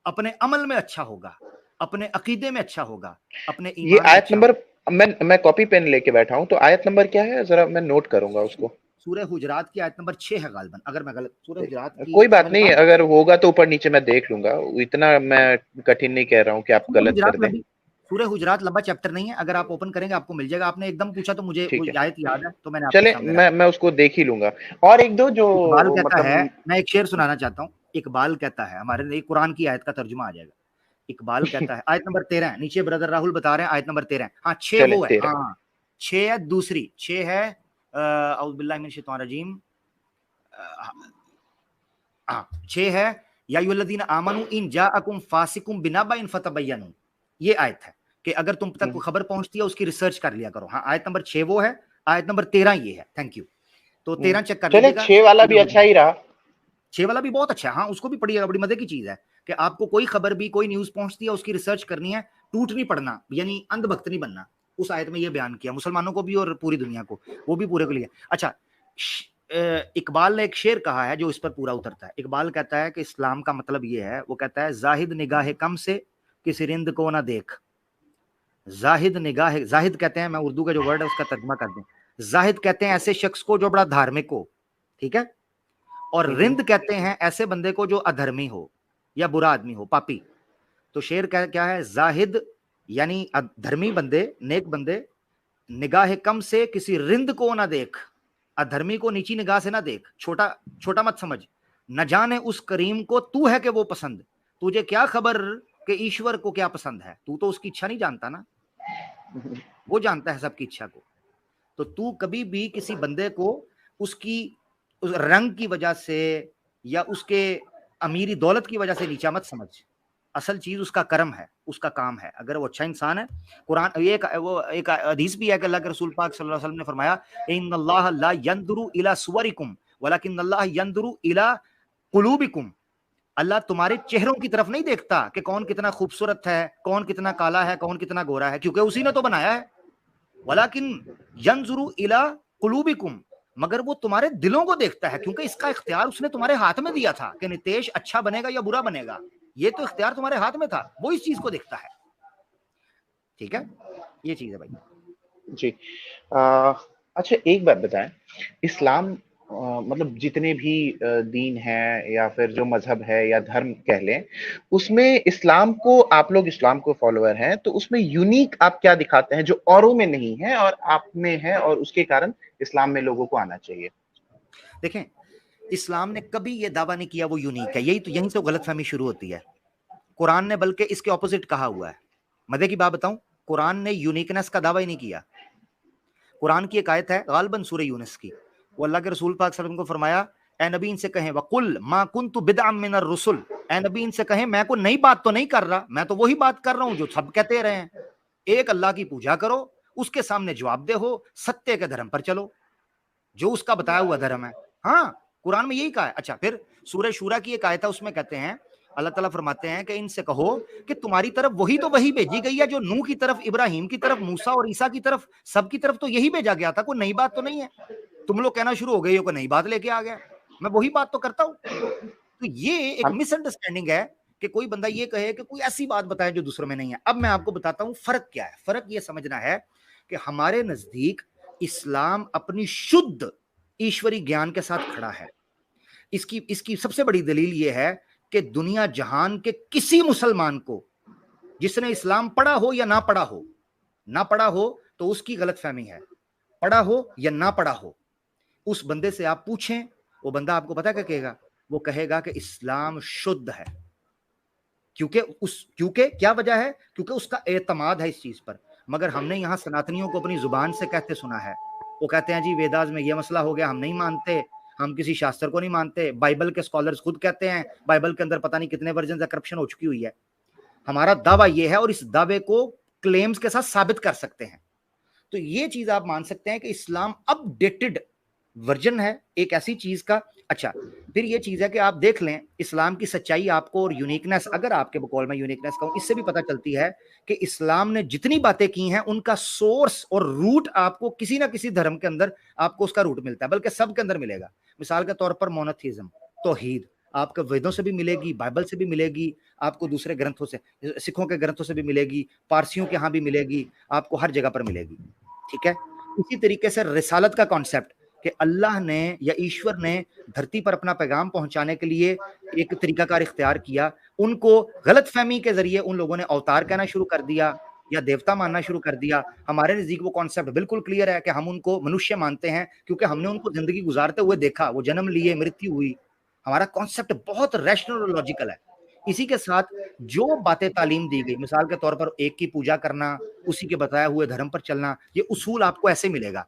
अपने अमल में अच्छा होगा, अपने अकीदे में अच्छा होगा, अपने ये ईमान में आयत अच्छा नंबर, होगा। मैं कॉपी पेन लेके बैठा हूं, तो आयत नंबर क्या है जरा मैं नोट करूंगा उसको। सूरह हुजरात की आयत नंबर 6 है गालिबन, अगर मैं गलत, सूरह हुजरात की कोई बात मैंने नहीं, कहा अगर होगा तो ऊपर नीचे मैं देख लूंगा, इतना मैं कठिन नहीं कह रहा हूं कि आप सूरह गलत हुजरात कर दें। लंबी, सूरह हुजरात लंबा चैप्टर नहीं है, अगर आप ओपन करेंगे आपको मिल जाएगा। आपने एकदम पूछा तो मुझे वो ठीक है, आयत याद है तो मैंने आपके चले सामने मैं रखा। उसको देख ही लूंगा। और एक दो जो इकबाल कहता है, मतलब मैं एक शेर सुनाना चाहता हूँ। इकबाल कहता है, हमारे लिए कुरान की आयत का तर्जुमा आ जाएगा। इकबाल कहता है, आयत नंबर 13 नीचे ब्रदर राहुल बता रहे हैं, आयत नंबर 13। हाँ 6 चले वो है, 13। हाँ 6 है, दूसरी 6 है औज़ु बिल्लाहि मिनश शैतानिर रजीम, 6 है, या अय्युहल्लज़ीना आमनू इन जाअकुम फासिकुम बिनबइन फतबय्यनु। ये आयत है कि अगर तुम तक कोई खबर पहुंचती है उसकी रिसर्च कर लिया करो। हाँ आयत नंबर 6 वो है, आयत नंबर 13 ये है। Thank you. तो 13 चेक कर चले लीजिएगा। 6 वाला भी अच्छा ही रहा। 6 वाला भी बहुत अच्छा है, हाँ उसको भी पढ़िएगा, बड़ी मजे की चीज है कि आपको कोई खबर भी, कोई न्यूज पहुंचती है उसकी रिसर्च करनी है, टूट नहीं पड़ना, यानी अंधभक्त नहीं बनना। उस आयत में ये बयान किया मुसलमानों को भी और पूरी दुनिया को, वो भी पूरे के लिए। अच्छा, इकबाल ने एक शेर कहा है जो इस पर पूरा उतरता है। इकबाल कहता है कि इस्लाम का मतलब ये है, वो कहता है जाहिद निगाह कम से किसी रिंद को ना देख। जाहिद निगाह, जाहिद कहते हैं, मैं उर्दू का जो वर्ड है उसका तर्जुमा कर दूं, जाहिद कहते हैं ऐसे शख्स को जो बड़ा धार्मिक हो, ठीक है, और रिंद कहते हैं ऐसे बंदे को जो अधर्मी हो या बुरा आदमी हो, पापी। तो शेर क्या है, जाहिद यानी धर्मी बंदे, नेक बंदे, निगाह कम से किसी रिंद को ना देख, अधर्मी को नीची निगाह से ना देख, छोटा छोटा मत समझ, न जाने उस करीम को तू है कि वो पसंद, तुझे क्या खबर कि ईश्वर को क्या पसंद है, तू तो उसकी इच्छा नहीं जानता ना, वो जानता है सबकी इच्छा को। तो तू कभी भी किसी बंदे को उसकी उस रंग की वजह से या उसके अमीरी दौलत की वजह से नीचा मत समझ। असल चीज उसका कर्म है, उसका काम है। अगर वो अच्छा इंसान है, कुरान एक हदीस भी है कि अल्लाह के रसूल पाक सल्लल्लाहु अलैहि वसल्लम ने फरमाया, इन्नल्लाह ला यंदुरु इला सुवरिकुम वलाकिन्नल्लाह यंदुरु इला कुलूबिकुम। अल्लाह तुम्हारे चेहरों की तरफ नहीं देखता कि कौन कितना खूबसूरत है, कौन कितना काला है, कौन कितना गोरा है, क्योंकि उसी ने तो बनाया है। वलाकिन यंजुरु इला कुलूबिकुम, मगर वो तुम्हारे दिलों को देखता है, क्योंकि इसका इख्तियार उसने तुम्हारे हाथ में दिया था कि नितेश अच्छा बनेगा या बुरा बनेगा, ये तो इख्तियार तुम्हारे हाथ में था, वो इस चीज को देखता है। ठीक है, ये चीज है भाई जी। अच्छा एक बात बताएं, इस्लाम मतलब जितने भी दीन हैं या फिर जो मजहब है या धर्म कह लें, उसमें इस्लाम को, आप लोग इस्लाम को फॉलोअर हैं, तो उसमें यूनिक आप क्या दिखाते हैं जो औरों में नहीं है और आप में है, और उसके कारण इस्लाम में लोगों को आना चाहिए? देखें, इस्लाम ने कभी ये दावा नहीं किया वो यूनिक है, यहीं से गलतफहमी शुरू होती है। कुरान ने बल्कि इसके ऑपोजिट कहा हुआ है। मजे की बात बताऊं, कुरान ने यूनिकनेस का दावा ही नहीं किया। कुरान की एक आयत है गालिबन सूरह यूनुस की, वो अल्लाह के रसूल पाक सल्लल्लाहु अलैहि वसल्लम को फरमाया, ए नबी इनसे कहें वकुल मा कुन्तु बिदअम मिनर रुसुल, ए नबी इनसे कहें मैं कोई नई बात तो नहीं कर रहा, मैं तो वही बात कर रहा हूं जो सब कहते रहे हैं। एक अल्लाह की पूजा करो, उसके सामने जवाब दे हो, सत्य के धर्म पर चलो, जो उसका बताया हुआ धर्म है। हाँ, कुरान में यही कहा है। अच्छा, फिर सूरह शूरा की एक आयत है, उसमें कहते हैं, अल्लाह ताला फरमाते हैं कि इनसे कहो कि तुम्हारी तरफ वही तो वही भेजी गई है जो नूह की तरफ, इब्राहिम की तरफ, मूसा और ईसा की तरफ, सबकी तरफ तो यही भेजा गया था, कोई नई बात तो नहीं है। तुम लोग कहना शुरू हो गए हो कि नई बात लेके आ गया, मैं वही बात तो करता हूं। तो ये एक हम मिसअंडरस्टैंडिंग है कि कोई बंदा ये कहे कि कोई ऐसी बात बताए जो दूसरों में नहीं है। अब मैं आपको बताता हूं फर्क क्या है। फर्क ये समझना है कि हमारे नजदीक इस्लाम अपनी शुद्ध ईश्वरी ज्ञान के साथ खड़ा है। इसकी इसकी सबसे बड़ी दलील यह है कि दुनिया जहान के किसी मुसलमान को, जिसने इस्लाम पढ़ा हो या ना पढ़ा हो, ना पढ़ा हो तो उसकी गलतफहमी है, पढ़ा हो या ना पढ़ा हो, उस बंदे से आप पूछें, वो बंदा आपको पता क्या कहेगा? वो कहेगा कि इस्लाम शुद्ध है। क्योंकि क्या वजह है? क्योंकि उसका एतमाद है इस चीज पर। मगर हमने यहां सनातनियों को अपनी जुबान से कहते सुना है, वो कहते हैं जी वेदास में ये मसला हो गया, हम नहीं मानते, हम किसी शास्त्र को नहीं मानते। बाइबल के स्कॉलर्स खुद कहते हैं बाइबल के अंदर पता नहीं कितने वर्जन से करप्शन हो चुकी हुई है। हमारा दावा ये है और इस दावे को क्लेम्स के साथ साबित कर सकते हैं। तो ये चीज आप मान सकते हैं कि इस्लाम अपडेटेड वर्जन है एक ऐसी चीज का। अच्छा, फिर ये चीज है कि आप देख लें इस्लाम की सच्चाई आपको और यूनिकनेस, अगर आपके बकौल में यूनिकनेस कहूं, इससे भी पता चलती है कि इस्लाम ने जितनी बातें की हैं उनका सोर्स और रूट आपको किसी ना किसी धर्म के अंदर आपको उसका रूट मिलता है, बल्कि सब के अंदर मिलेगा। मिसाल के तौर पर मोनोथीज्म, तौहीद, आपको वेदों से भी मिलेगी, बाइबल से भी मिलेगी, आपको दूसरे ग्रंथों से, सिखों के ग्रंथों से भी मिलेगी, पारसियों के यहाँ भी मिलेगी, आपको हर जगह पर मिलेगी। ठीक है। इसी तरीके से रिसालत का कॉन्सेप्ट कि अल्लाह ने या ईश्वर ने धरती पर अपना पैगाम पहुंचाने के लिए एक तरीकाकार इख्तियार किया। उनको गलतफहमी के जरिए उन लोगों ने अवतार कहना शुरू कर दिया या देवता मानना शुरू कर दिया। हमारे नजदीक वो कॉन्सेप्ट बिल्कुल क्लियर है कि हम उनको मनुष्य मानते हैं क्योंकि हमने उनको जिंदगी गुजारते हुए देखा, वो जन्म लिए, मृत्यु हुई। हमारा कॉन्सेप्ट बहुत रैशनल और लॉजिकल है। इसी के साथ जो बातें तालीम दी गई, मिसाल के तौर पर एक की पूजा करना, उसी के बताया हुए धर्म पर चलना, ये उसूल आपको ऐसे मिलेगा।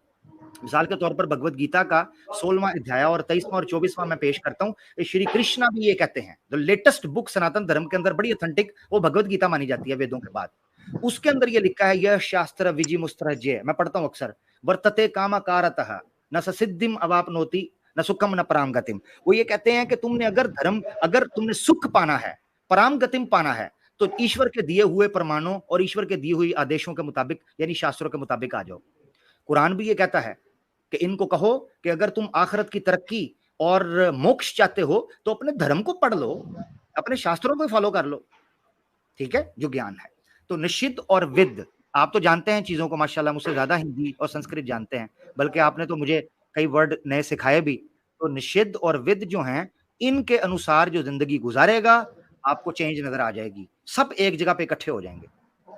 मिसाल के तौर पर भगवत गीता का 16वां अध्याय और 23वां और 24वां मैं पेश करता हूं। श्री कृष्णा भी ये कहते हैं, जो लेटेस्ट बुक सनातन धर्म के अंदर बड़ी ऑथेंटिक वो भगवत गीता मानी जाती है वेदों के बाद। उसके अंदर ये लिखा है, यह शास्त्र विजि मुस्तरज्य, मैं पढ़ता हूं अक्सर, वर्तते कामाकारतः न सिद्धिम अवापनोति न सुखम न पराम गतिम। वो ये कहते हैं कि तुमने अगर तुमने सुख पाना है, पराम गतिम पाना है, तो ईश्वर के दिए हुए प्रमाणों और ईश्वर के दिए हुए आदेशों के मुताबिक यानी शास्त्रों के मुताबिक आ जाओ। कुरान भी ये कहता है कि इनको कहो कि अगर तुम आखिरत की तरक्की और मोक्ष चाहते हो तो अपने धर्म को पढ़ लो, अपने शास्त्रों को फॉलो कर लो। ठीक है, जो ज्ञान है। तो निषिद्ध और विद, आप तो जानते हैं चीजों को माशाल्लाह, मुझसे ज्यादा हिंदी और संस्कृत जानते हैं, बल्कि आपने तो मुझे कई वर्ड नए सिखाए भी। तो निषिद्ध और विद जो हैं, इनके अनुसार जो जिंदगी गुजारेगा आपको चेंज नजर आ जाएगी, सब एक जगह पे इकट्ठे हो जाएंगे।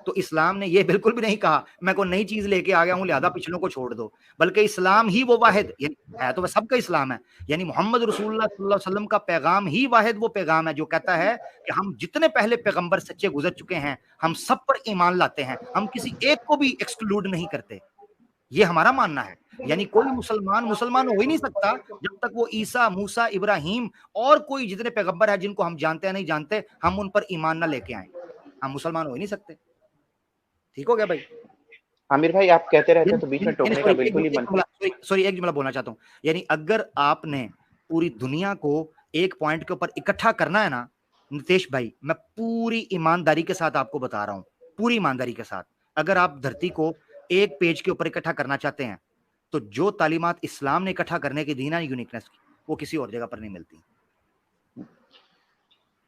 तो इस्लाम ने ये बिल्कुल भी नहीं कहा मैं कोई नई चीज लेके आ गया हूं लिहाजा पिछलों को छोड़ दो, बल्कि इस्लाम ही वो वाहिद है, तो वह सबका इस्लाम है, यानी मोहम्मद रसूलुल्लाह सल्लल्लाहु अलैहि वसल्लम का पैगाम ही वाहिद वो पैगाम है जो कहता है कि हम जितने पहले पैगंबर सच्चे गुजर चुके हैं हम सब पर ईमान लाते हैं, हम किसी एक को भी एक्सक्लूड नहीं करते। ये हमारा मानना है। यानी कोई मुसलमान हो ही नहीं सकता जब तक वो ईसा, मूसा, इब्राहिम और कोई जितने पैगंबर है जिनको हम जानते हैं नहीं जानते, हम उन पर ईमान ना लेके आए, हम मुसलमान हो ही नहीं सकते। ठीक हो गया भाई? आमिर भाई आप कहते रहते हैं तो बीच में टोकने का बिल्कुल ही मन। सॉरी, एक जुमला बोलना चाहता हूँ। यानी अगर आपने पूरी दुनिया को एक पॉइंट के ऊपर इकट्ठा करना है ना नितेश भाई, मैं पूरी ईमानदारी के साथ आपको बता रहा हूँ, पूरी ईमानदारी के साथ, अगर आप धरती को एक पेज के ऊपर इकट्ठा करना चाहते हैं तो जो तालीमात इस्लाम ने इकट्ठा करने की दी ना यूनिकनेस की, वो किसी और जगह पर नहीं मिलती।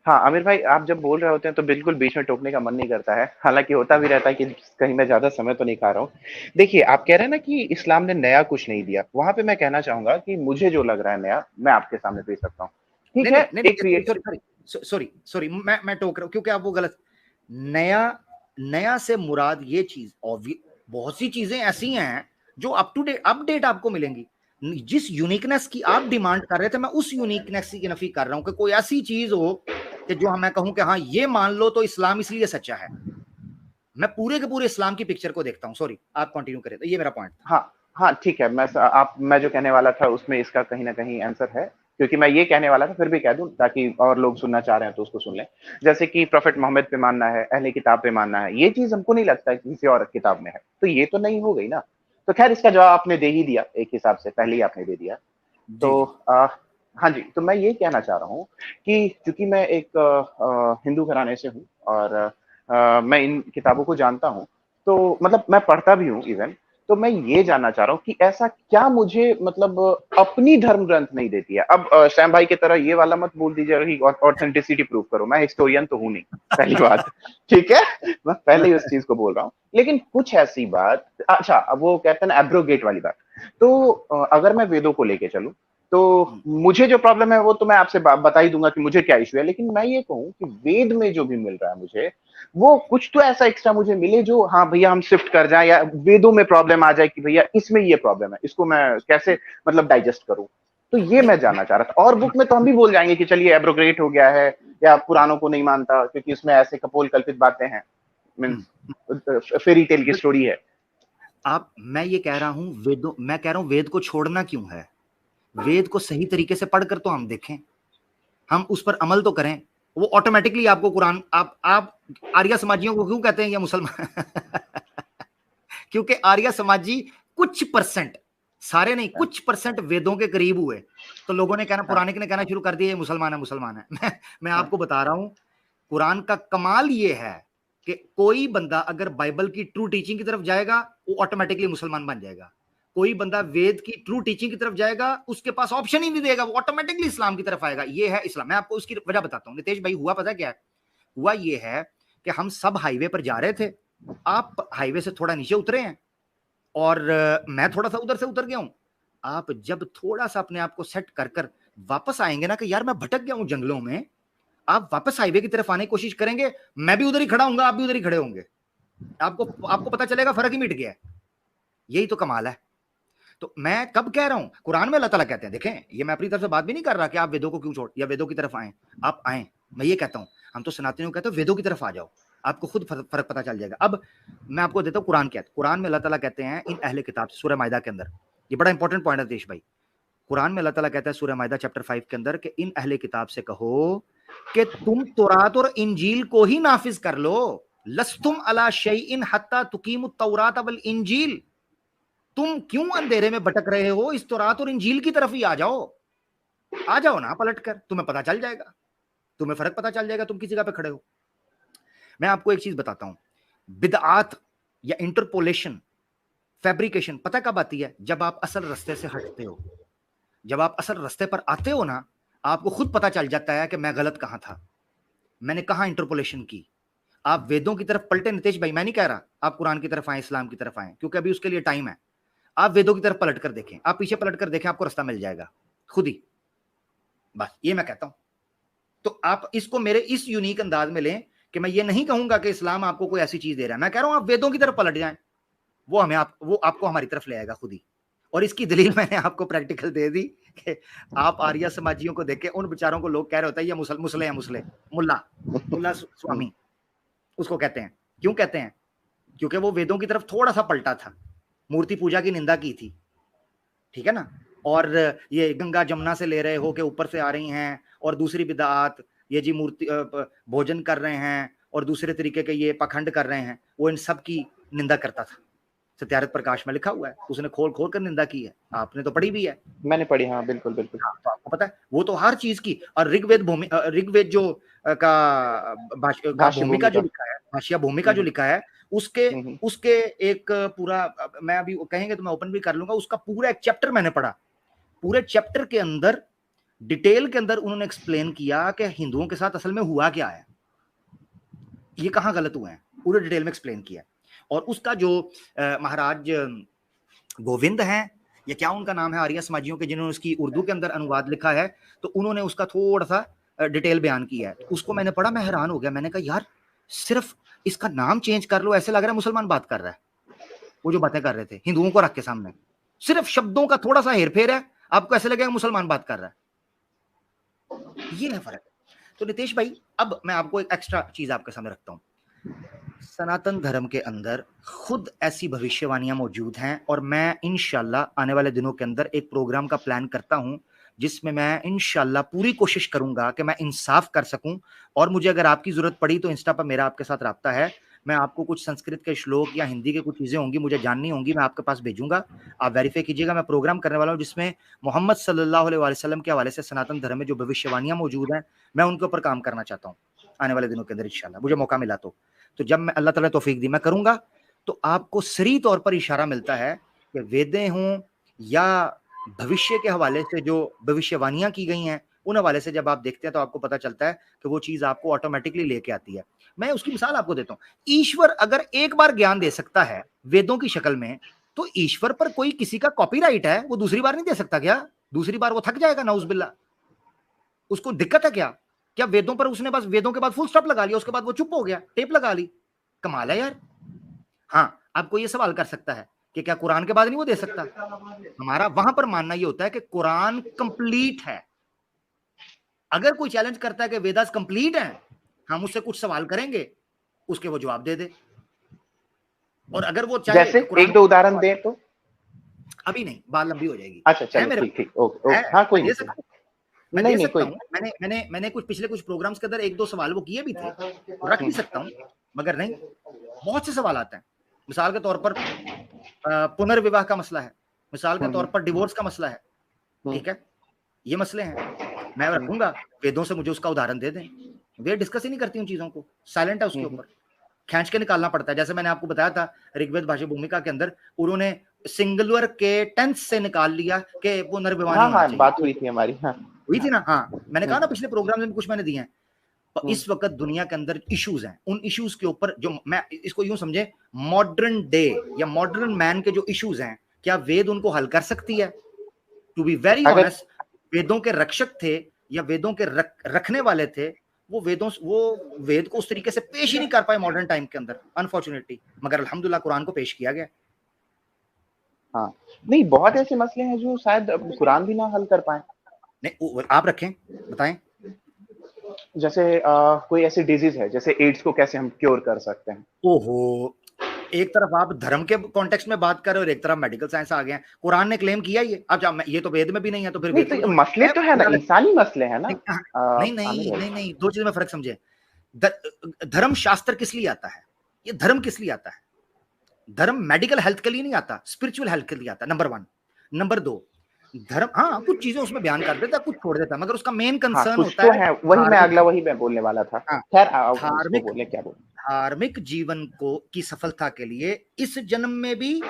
हाँ आमिर भाई, आप जब बोल रहे होते हैं तो बिल्कुल बीच में टोकने का मन नहीं करता है, हालांकि होता भी रहता है कि कहीं मैं ज्यादा समय तो नहीं खा रहा हूँ। देखिए, आप कह रहे हैं ना कि इस्लाम ने नया कुछ नहीं दिया, वहां पे मैं कहना चाहूंगा कि मुझे जो लग रहा है नया, मैं आपके सामने पेश सकता हूँ। ठीक है, एक क्रिएट सॉरी, मैं टोक रहा हूँ क्योंकि आप वो गलत, नया से मुराद ये चीज, बहुत सी चीजें ऐसी हैं जो अप टू डेट अपडेट आपको मिलेंगी। जिस यूनिकनेस की आप डिमांड कर रहे थे, मैं उस यूनिकनेस की नफी कर रहा हूं कि कोई ऐसी चीज हो कि जो मैं कहूं कि हाँ ये मान लो तो इस्लाम इसलिए सच्चा है। मैं पूरे के पूरे इस्लाम की पिक्चर को देखता हूं। सॉरी, आप कंटिन्यू करें, तो ये मेरा पॉइंट था। हाँ हाँ ठीक है, मैं जो कहने वाला था उसमें इसका कहीं ना कहीं आंसर है, क्योंकि मैं ये कहने वाला था, फिर भी कह दूं ताकि और लोग सुनना चाह रहे हैं तो उसको सुन लें। जैसे कि प्रोफेट मोहम्मद पे मानना है, अहले किताब पे मानना है, ये चीज हमको नहीं लगता है कि किसी और किताब में है, तो ये तो नहीं हो गई ना। तो खैर, इसका जवाब आपने दे ही दिया, एक हिसाब से पहले ही आपने दे दिया। तो हाँ जी, तो मैं ये कहना चाह रहा हूँ कि चूंकि मैं एक हिंदू घराने से हूँ और मैं इन किताबों को जानता हूँ, तो मतलब मैं पढ़ता भी हूँ इवन। तो मैं ये जानना चाह रहा हूँ कि ऐसा क्या मुझे मतलब अपनी धर्म ग्रंथ नहीं देती है। अब श्याम भाई की तरह ये वाला मत बोल दीजिएगा कि ऑथेंटिसिटी प्रूव करो, मैं हिस्टोरियन तो हूं नहीं, पहली बात। ठीक है, मैं पहले ही उस चीज को बोल रहा हूँ। लेकिन कुछ ऐसी बात, अच्छा, अब वो कहते हैं ना एब्रोगेट वाली बात, तो अगर मैं वेदों को लेके चलूं तो मुझे जो प्रॉब्लम है वो तो मैं आपसे बता ही दूंगा कि मुझे क्या इश्यू है। लेकिन मैं ये कहूं कि वेद में जो भी मिल रहा है मुझे, वो कुछ तो ऐसा एक्स्ट्रा मुझे मिले जो हाँ भैया हम शिफ्ट कर जाएं, या वेदों में प्रॉब्लम आ जाए कि भैया इसमें ये प्रॉब्लम है, इसको मैं कैसे मतलब डाइजेस्ट करूं। तो ये मैं जानना चाह रहा था। और बुक में तो हम भी बोल जाएंगे कि चलिए एब्रोगेट हो गया है, या पुराणों को नहीं मानता क्योंकि इसमें ऐसे कपोल कल्पित बातें हैं, मीन्स फेरी टेल की स्टोरी है। मैं ये कह रहा हूं मैं कह रहा हूं वेद को छोड़ना क्यों है? वेद को सही तरीके से पढ़कर तो हम देखें, हम उस पर अमल तो करें, वो ऑटोमेटिकली आपको कुरान, आप आर्य समाजियों को क्यों कहते हैं या मुसलमान क्योंकि आर्य समाजी कुछ परसेंट सारे नहीं, कुछ परसेंट वेदों के करीब हुए तो लोगों ने कहना, पुरानिक ने कहना शुरू कर दिया ये मुसलमान है, मुसलमान है। मैं आपको बता रहा हूं, कुरान का कमाल ये है कि कोई बंदा अगर बाइबल की ट्रू टीचिंग की तरफ जाएगा वो ऑटोमेटिकली मुसलमान बन जाएगा। कोई बंदा वेद की ट्रू टीचिंग की तरफ जाएगा, उसके पास ऑप्शन ही नहीं देगा, वो ऑटोमेटिकली इस्लाम की तरफ आएगा। ये है इस्लाम। मैं आपको उसकी वजह बताता हूँ नितेश भाई। हुआ पता क्या है? हुआ ये है कि हम सब हाईवे पर जा रहे थे, आप हाईवे से थोड़ा नीचे उतरे हैं और मैं थोड़ा सा उधर से उतर गया हूं। आप जब थोड़ा सा अपने आप को सेट कर कर वापस आएंगे ना कि यार मैं भटक गया हूं जंगलों में, आप वापस हाईवे की तरफ आने की कोशिश करेंगे, मैं भी उधर ही खड़ा हूंगा, आप भी उधर ही खड़े होंगे, आपको पता चलेगा फर्क ही मिट गया है। यही तो कमाल है। तो मैं कब कह रहा हूं, कुरान में अल्लाह ताला कहते हैं, देखें ये मैं अपनी तरफ से बात भी नहीं कर रहा कि आप वेदों को क्यों छोड़ या वेदों की तरफ आए, आप आए। मैं ये कहता हूं, हम तो सनातनियों कहते हैं वेदों की तरफ आ जाओ, आपको खुद फर्क पता चल जाएगा। अब मैं आपको देता हूं कुरान क्या है। कुरान में अल्लाह ताला कहते हैं इन अहले किताब, सूरह माइदा के अंदर, ये बड़ा इंपॉर्टेंट पॉइंट है देश भाई। कुरान में अल्लाह ताला कहता है सूरह माइदा चैप्टर 5 के अंदर कि इन अहले किताब से कहो कि तुम तौरात और इंजील को ही नाफिज कर लो। लस्तुम अला शैइन हत्ता तुकीमुत तौरात वल इंजील, तुम क्यों अंधेरे में भटक रहे हो, इस तौरात और इंजील की तरफ ही आ जाओ ना पलट कर, तुम्हें पता चल जाएगा, तुम्हें फर्क पता चल जाएगा तुम किस जगह पे खड़े हो। मैं आपको एक चीज बताता हूं, बिदआत या इंटरपोलेशन, फैब्रिकेशन पता कब आती है? जब आप असल रास्ते से हटते हो, जब आप असल रास्ते पर आते हो ना, आपको खुद पता चल जाता है कि मैं गलत कहां था, मैंने कहां इंटरपोलेशन की। आप वेदों की तरफ पलटे नितेश भाई, मैं नहीं कह रहा आप कुरान की तरफ आए, इस्लाम की तरफ आए, क्योंकि अभी उसके लिए टाइम है। आप वेदों की तरफ पलट कर देखें, आप पीछे पलट कर देखें, आपको रास्ता मिल जाएगा खुद ही। बस ये मैं कहता हूं। तो आप इसको मेरे इस यूनिक अंदाज में लें कि मैं ये नहीं कहूंगा कि इस्लाम आपको कोई ऐसी चीज दे रहा है, मैं कह रहा हूं आप वेदों की तरफ पलट जाएं, वो आपको हमारी तरफ ले आएगा खुद ही। और इसकी दलील मैंने आपको प्रैक्टिकल दे दी कि आप आर्य समाजियों को देख के उन बेचारों को लोग कह रहे होते हैं ये मुसले हैं, मुल्ला स्वामी उसको कहते हैं। क्यों कहते हैं? क्योंकि वो वेदों की तरफ थोड़ा सा पलटा था, मूर्ति पूजा की निंदा की थी, ठीक है ना। और ये गंगा जमुना से ले रहे हो के ऊपर से आ रही हैं, और दूसरी बिदआत ये जी मूर्ति भोजन कर रहे हैं और दूसरे तरीके के ये पखंड कर रहे हैं, वो इन सब की निंदा करता था। सत्यारथ प्रकाश में लिखा हुआ है, उसने खोल खोल कर निंदा की है, आपने तो पढ़ी भी है। मैंने पढ़ी, हाँ बिल्कुल बिल्कुल। हाँ, तो आपको पता है वो तो हर चीज की। और ऋग्वेद जो का भूमिका जो लिखा है, भाष्य भूमिका जो लिखा है, उसके एक पूरा, मैं अभी कहेंगे तो मैं ओपन भी कर लूंगा, उसका पूरा एक चैप्टर मैंने पढ़ा। पूरे चैप्टर के अंदर डिटेल के अंदर उन्होंने एक्सप्लेन किया कि हिंदुओं के साथ असल में हुआ क्या है, ये कहां गलत हुए हैं, पूरे डिटेल में एक्सप्लेन किया। और उसका जो महाराज गोविंद हैं, या क्या उनका नाम है, आर्य समाजियों के, जिन्होंने उसकी उर्दू के अंदर अनुवाद लिखा है, तो उन्होंने उसका थोड़ा सा डिटेल बयान किया है। तो उसको मैंने पढ़ा, मैं हैरान हो गया। मैंने कहा यार सिर्फ इसका नाम चेंज कर लो, ऐसे लग रहा है मुसलमान बात कर रहा है। वो जो बातें कर रहे थे हिंदुओं को रख के सामने, सिर्फ शब्दों का थोड़ा सा हेरफेर है, आपको ऐसे लगेगा मुसलमान बात कर रहा है। ये है फर्क। तो नितेश भाई अब मैं आपको एक एक्स्ट्रा चीज आपके सामने रखता हूं। सनातन धर्म के अंदर खुद ऐसी भविष्यवाणियां मौजूद हैं, और मैं इंशाल्लाह आने वाले दिनों के अंदर एक प्रोग्राम का प्लान करता हूं जिसमें मैं इंशाल्लाह पूरी कोशिश करूंगा कि मैं इंसाफ कर सकूं। और मुझे अगर आपकी जरूरत पड़ी तो इंस्टा पर मेरा आपके साथ राब्ता है, मैं आपको कुछ संस्कृत के श्लोक या हिंदी के कुछ चीजें होंगी मुझे जाननी होंगी, मैं आपके पास भेजूंगा, आप वेरीफाई कीजिएगा। मैं प्रोग्राम करने वाला हूं जिसमें मोहम्मद सल्लल्लाहु अलैहि वसल्लम के हवाले से सनातन धर्म में जो भविष्यवाणियां मौजूद हैं, मैं उनके ऊपर काम करना चाहता हूँ आने वाले दिनों के अंदर इंशाल्लाह, मुझे मौका मिला तो जब मैं अल्लाह ताला तौफीक दी मैं करूंगा। तो आपको सही तौर पर इशारा मिलता है कि वेदें हों या भविष्य के हवाले से जो भविष्यवाणियां की गई हैं, उन हवाले से जब आप देखते हैं तो आपको पता चलता है कि वो चीज आपको ऑटोमेटिकली लेके आती है। मैं उसकी मिसाल आपको देता हूँ। ईश्वर अगर एक बार ज्ञान दे सकता है वेदों की शक्ल में, तो ईश्वर पर कोई किसी का कॉपीराइट है, वो दूसरी बार नहीं दे सकता क्या? दूसरी बार वो थक जाएगा नाउज़ुबिल्लाह, उसको दिक्कत है क्या? क्या वेदों पर उसने बस वेदों के बाद फुल स्टॉप लगा लिया, उसके बाद वो चुप हो गया, टेप लगा ली? कमाल है यार। हाँ, आपको ये सवाल कर सकता है कि क्या कुरान के बाद नहीं वो दे सकता? हमारा वहां पर मानना ये होता है कि कुरान कंप्लीट है। अगर कोई चैलेंज करता है कि वेदास कंप्लीट है, हम उससे कुछ सवाल करेंगे, उसके वो जवाब दे दे। और अगर वो चाहे जैसे एक दो उदाहरण दे तो। अभी नहीं, बात लंबी हो जाएगी। अच्छा चलो ठीक ओके, हाँ कोई नहीं, मैं दे सकता हूँ। मैंने पिछले कुछ प्रोग्राम्स के अंदर एक दो सवाल वो किए भी थे, रख भी सकता हूँ, मगर नहीं, बहुत से सवाल आते हैं। मिसाल के तौर पर पुनर्विवाह का मसला है, मिसाल के तौर पर डिवोर्स का मसला है, ठीक है, ये मसले हैं, मैं रखूंगा, वेदों से मुझे उसका उदाहरण दे दें। वेद डिस्कस ही नहीं करती उन चीजों को, साइलेंट है उसके ऊपर, खींच के निकालना पड़ता है। जैसे मैंने आपको बताया था ऋग्वेद भाष्य भूमिका के अंदर उन्होंने सिंगुलर के टेंस से निकाल लिया कि पुनर्विवाह होना चाहिए। बात हुई थी हमारी, हुई थी ना, हाँ, मैंने कहा ना पिछले प्रोग्राम में कुछ मैंने दिए हैं। इस वक्त दुनिया के अंदर इश्यूज हैं, उन इश्यूज के ऊपर जो मैं इसको यूं समझे मॉडर्न डे या मॉडर्न मैन के जो इश्यूज हैं, क्या वेद उनको हल कर सकती है? टू बी वेरी ऑनेस्ट, वेदों के रक्षक थे या वेदों के रखने वाले थे, वो वेद को उस तरीके से पेश ही नहीं कर पाए मॉडर्न टाइम के अंदर, अनफॉर्चुनेटली। मगर अल्हम्दुलिल्लाह कुरान को पेश किया गया। हाँ, नहीं, बहुत ऐसे मसले हैं जो शायद कुरान भी ना हल कर पाए। नहीं, आप रखें, बताएं। जैसे कोई ऐसी डिजीज है, जैसे एड्स को कैसे हम क्योर कर सकते हैं? ओहो, एक तरफ आप धर्म के कॉन्टेक्स्ट में बात कर रहे हो और एक तरफ मेडिकल साइंस आ गए हैं। कुरान ने क्लेम किया अब ये तो वेद में भी नहीं है, तो फिर वेद तो मसले तो है ना, इंसानी मसले हैं ना। नहीं, दो चीजों में फर्क समझे। धर्म शास्त्र किस लिए आता है? ये धर्म किस लिए आता है? धर्म मेडिकल हेल्थ के लिए नहीं आता, स्पिरिचुअल हेल्थ के लिए आता, नंबर 1। नंबर 2, धर्म हाँ कुछ चीजें उसमें बयान कर देता, कुछ छोड़ देता, मगर उसका मेन कंसर्न होता है वही मैं बोलने वाला था। खैर, धार्मिक जीवन की सफलता के लिए इस जन्म में भी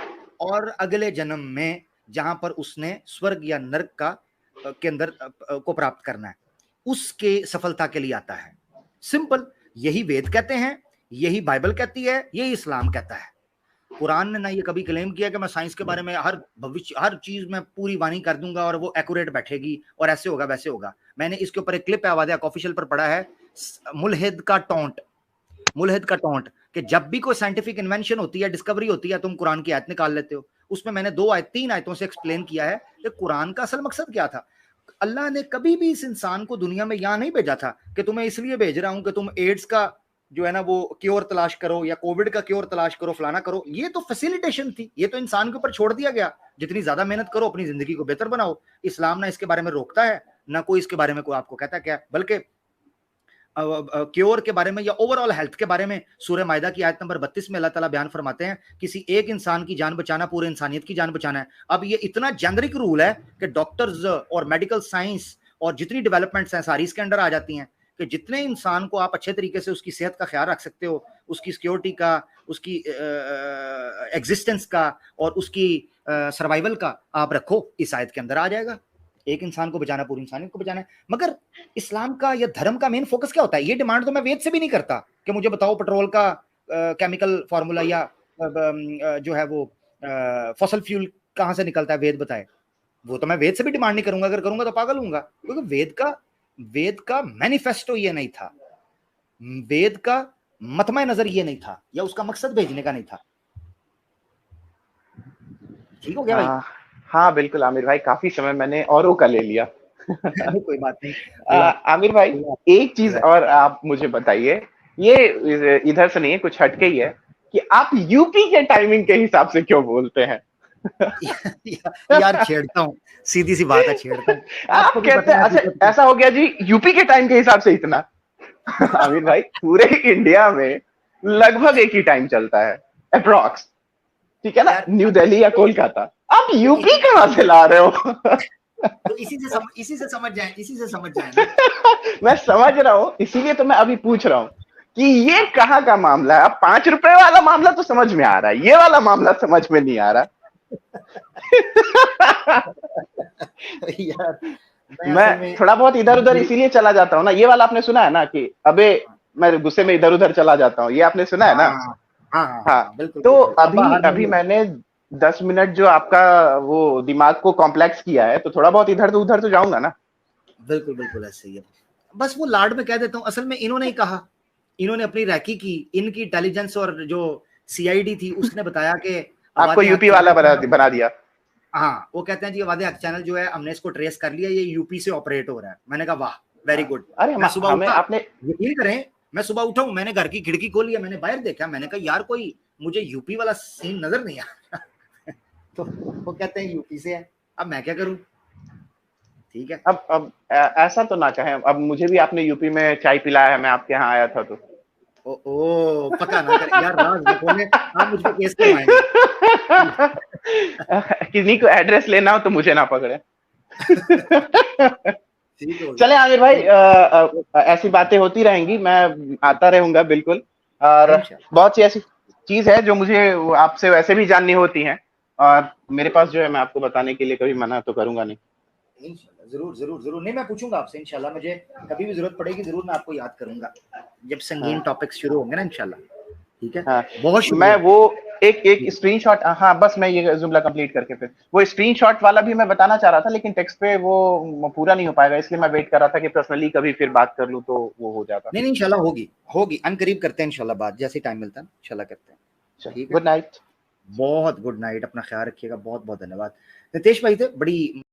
और अगले जन्म में, जहां पर उसने स्वर्ग या नरक के अंदर को प्राप्त करना है, उसके सफलता के लिए आता है। सिंपल, यही वेद कहते हैं, यही बाइबल कहती है, यही इस्लाम कहता है। कुरान ने ना ये कभी क्लेम किया कि मैं साइंस के बारे में हर चीज में पूरी वाणी कर दूंगा और वो एक्यूरेट बैठेगी और ऐसे होगा वैसे होगा। मैंने इसके ऊपर एक क्लिप आवाज़ ऑफिशियल पर पढ़ा है, मुल्हिद का टोंट कि जब भी कोई साइंटिफिक इन्वेंशन होती है, डिस्कवरी होती है, तुम कुरान की आयत निकाल लेते हो। उसमें मैंने 3 आयतों से एक्सप्लेन किया है कि कुरान का असल मकसद क्या था। अल्लाह ने कभी भी इस इंसान को दुनिया में यहां नहीं भेजा था कि तुम्हें इसलिए भेज रहा हूं कि तुम एड्स का जो है ना वो क्योर तलाश करो या कोविड का क्योर तलाश करो, फलाना करो। ये तो फैसिलिटेशन थी, ये तो इंसान के ऊपर छोड़ दिया गया, जितनी ज्यादा मेहनत करो अपनी जिंदगी को बेहतर बनाओ। इस्लाम ना इसके बारे में रोकता है, ना कोई इसके बारे में कोई आपको कहता क्या, बल्कि क्योर के बारे में या ओवरऑल हेल्थ के बारे में सूरह माइदा की आयत नंबर 32 में अल्लाह ताला बयान फरमाते हैं, किसी एक इंसान की जान बचाना पूरे इंसानियत की जान बचाना है। अब ये इतना जेनरिक रूल है कि डॉक्टर्स और मेडिकल साइंस और जितनी डेवलपमेंट्स हैं सारी इसके अंडर आ जाती हैं कि जितने इंसान को आप अच्छे तरीके से उसकी सेहत का ख्याल रख सकते हो, उसकी सिक्योरिटी का, उसकी एग्जिस्टेंस का और उसकी सर्वाइवल का आप रखो, इस आयत के अंदर आ जाएगा। एक इंसान को बचाना पूरी इंसानियत को बचाना है। मगर इस्लाम का या धर्म का मेन फोकस क्या होता है? ये डिमांड तो मैं वेद से भी नहीं करता कि मुझे बताओ पेट्रोल का केमिकल फार्मूला या जो है वो फॉसल फ्यूल कहाँ से निकलता है, वेद बताए। वो तो मैं वेद से भी डिमांड नहीं करूंगा, अगर करूंगा तो पागल हूंगा, क्योंकि वेद का मैनिफेस्टो ये नहीं था, वेद का मतमा नजर ये नहीं था, या उसका मकसद भेजने का नहीं था। ठीक हो गया भाई? हाँ बिल्कुल आमिर भाई, काफी समय मैंने औरों का ले लिया। कोई बात नहीं। आमिर भाई, एक चीज और आप मुझे बताइए, ये इधर से नहीं है, कुछ हटके ही है, कि आप यूपी के टाइमिंग के हिसाब से क्यों बोलते हैं? यार छेड़ता हूँ, सीधी सी बात है, छेड़ता हूँ। आप कहते हैं अच्छा ऐसा हो गया जी, यूपी के टाइम के हिसाब से इतना? आमिर भाई, पूरे इंडिया में लगभग एक ही टाइम चलता है अप्रॉक्स, ठीक है ना, न्यू दिल्ली या कोलकाता। आप यूपी कहां से ला रहे हो? तो इसी से समझ जाए मैं समझ रहा हूँ, इसीलिए तो मैं अभी पूछ रहा हूँ कि ये कहाँ का मामला है। अब 5 रुपए वाला मामला तो समझ में आ रहा है, ये वाला मामला समझ में नहीं आ रहा। यार मैं थोड़ा बहुत इधर उधर इसीलिए चला जाता हूँ ना। ये वाला आपने सुना है ना कि अबे मैं गुस्से में इधर उधर चला जाता हूँ, ये आपने सुना है ना? हाँ बिल्कुल। तो अभी मैंने 10 मिनट जो आपका वो दिमाग को कॉम्प्लेक्स किया है, तो थोड़ा बहुत इधर तो उधर तो जाऊंगा ना। बिल्कुल ऐसे ही है। बस वो लाड में कह देता हूँ, असल में इन्होंने ही कहा, इन्होंने अपनी रैकी की, इनकी इंटेलिजेंस और जो सीआईडी थी उसने बताया कि आपको यूपी वाला बना दिया। हाँ, वो कहते हैं जी आवाज़ हक चैनल जो है हमने इसको ट्रेस कर लिया, ये यूपी से ऑपरेट हो रहा है। मैंने कहा वाह, वेरी गुड। अरे मैं सुबह उठा, आपने यकीन करें, मैं सुबह उठा हूँ, मैंने घर की खिड़की खोली है, मैंने बाहर देखा, मैंने कहा यार कोई मुझे यूपी वाला सीन नजर नहीं आया। तो वो कहते हैं यूपी से है। अब मैं क्या करूं? ठीक है, अब ऐसा तो ना कहें, अब मुझे भी आपने यूपी में चाय पिलाया है, मैं आपके यहाँ आया था तो। ओ पता ना कर यार, राज न खोले, आप मुझ पे केस करवाएंगे। किन्हीं को एड्रेस लेना हो तो मुझे ना पकड़े। ठीक हो गया। चले आमिर भाई, ऐसी बातें होती रहेंगी, मैं आता रहूंगा बिल्कुल। और इंशाल्लाह। बहुत सी ऐसी चीज है जो मुझे आपसे वैसे भी जाननी होती है, और मेरे पास जो है मैं आपको बताने के लिए कभी मना तो करूंगा नहीं। इंशाल्लाह, जरूर जरूर जरूर। नहीं, मैं पूछूंगा आपसे इंशाल्लाह, मुझे कभी भी जरूरत पड़ेगी जरूर मैं आपको याद करूंगा जब संगीन हाँ टॉपिक्स शुरू होंगे ना इंशाल्लाह। ठीक है, हाँ, बहुत मैं शुक्रिया। वो एक जी। स्क्रीनशॉट, हाँ बस मैं ये जुमला कंप्लीट करके फिर वो स्क्रीनशॉट वाला भी मैं बताना चाह रहा था, लेकिन टेक्स्ट पे वो पूरा नहीं हो पाएगा, इसलिए मैं वेट कर रहा था कि पर्सनली कभी फिर बात कर लूं तो वो हो जाता। नहीं नहीं, इंशाल्लाह होगी होगी, अनकरीब करते हैं इंशाल्लाह बात, जैसे टाइम मिलता है इंशाल्लाह करते हैं। चलो, ठीक है, गुड नाइट। बहुत गुड नाइट, अपना ख्याल रखिएगा, बहुत बहुत धन्यवाद। नितेश भाई थे, बड़ी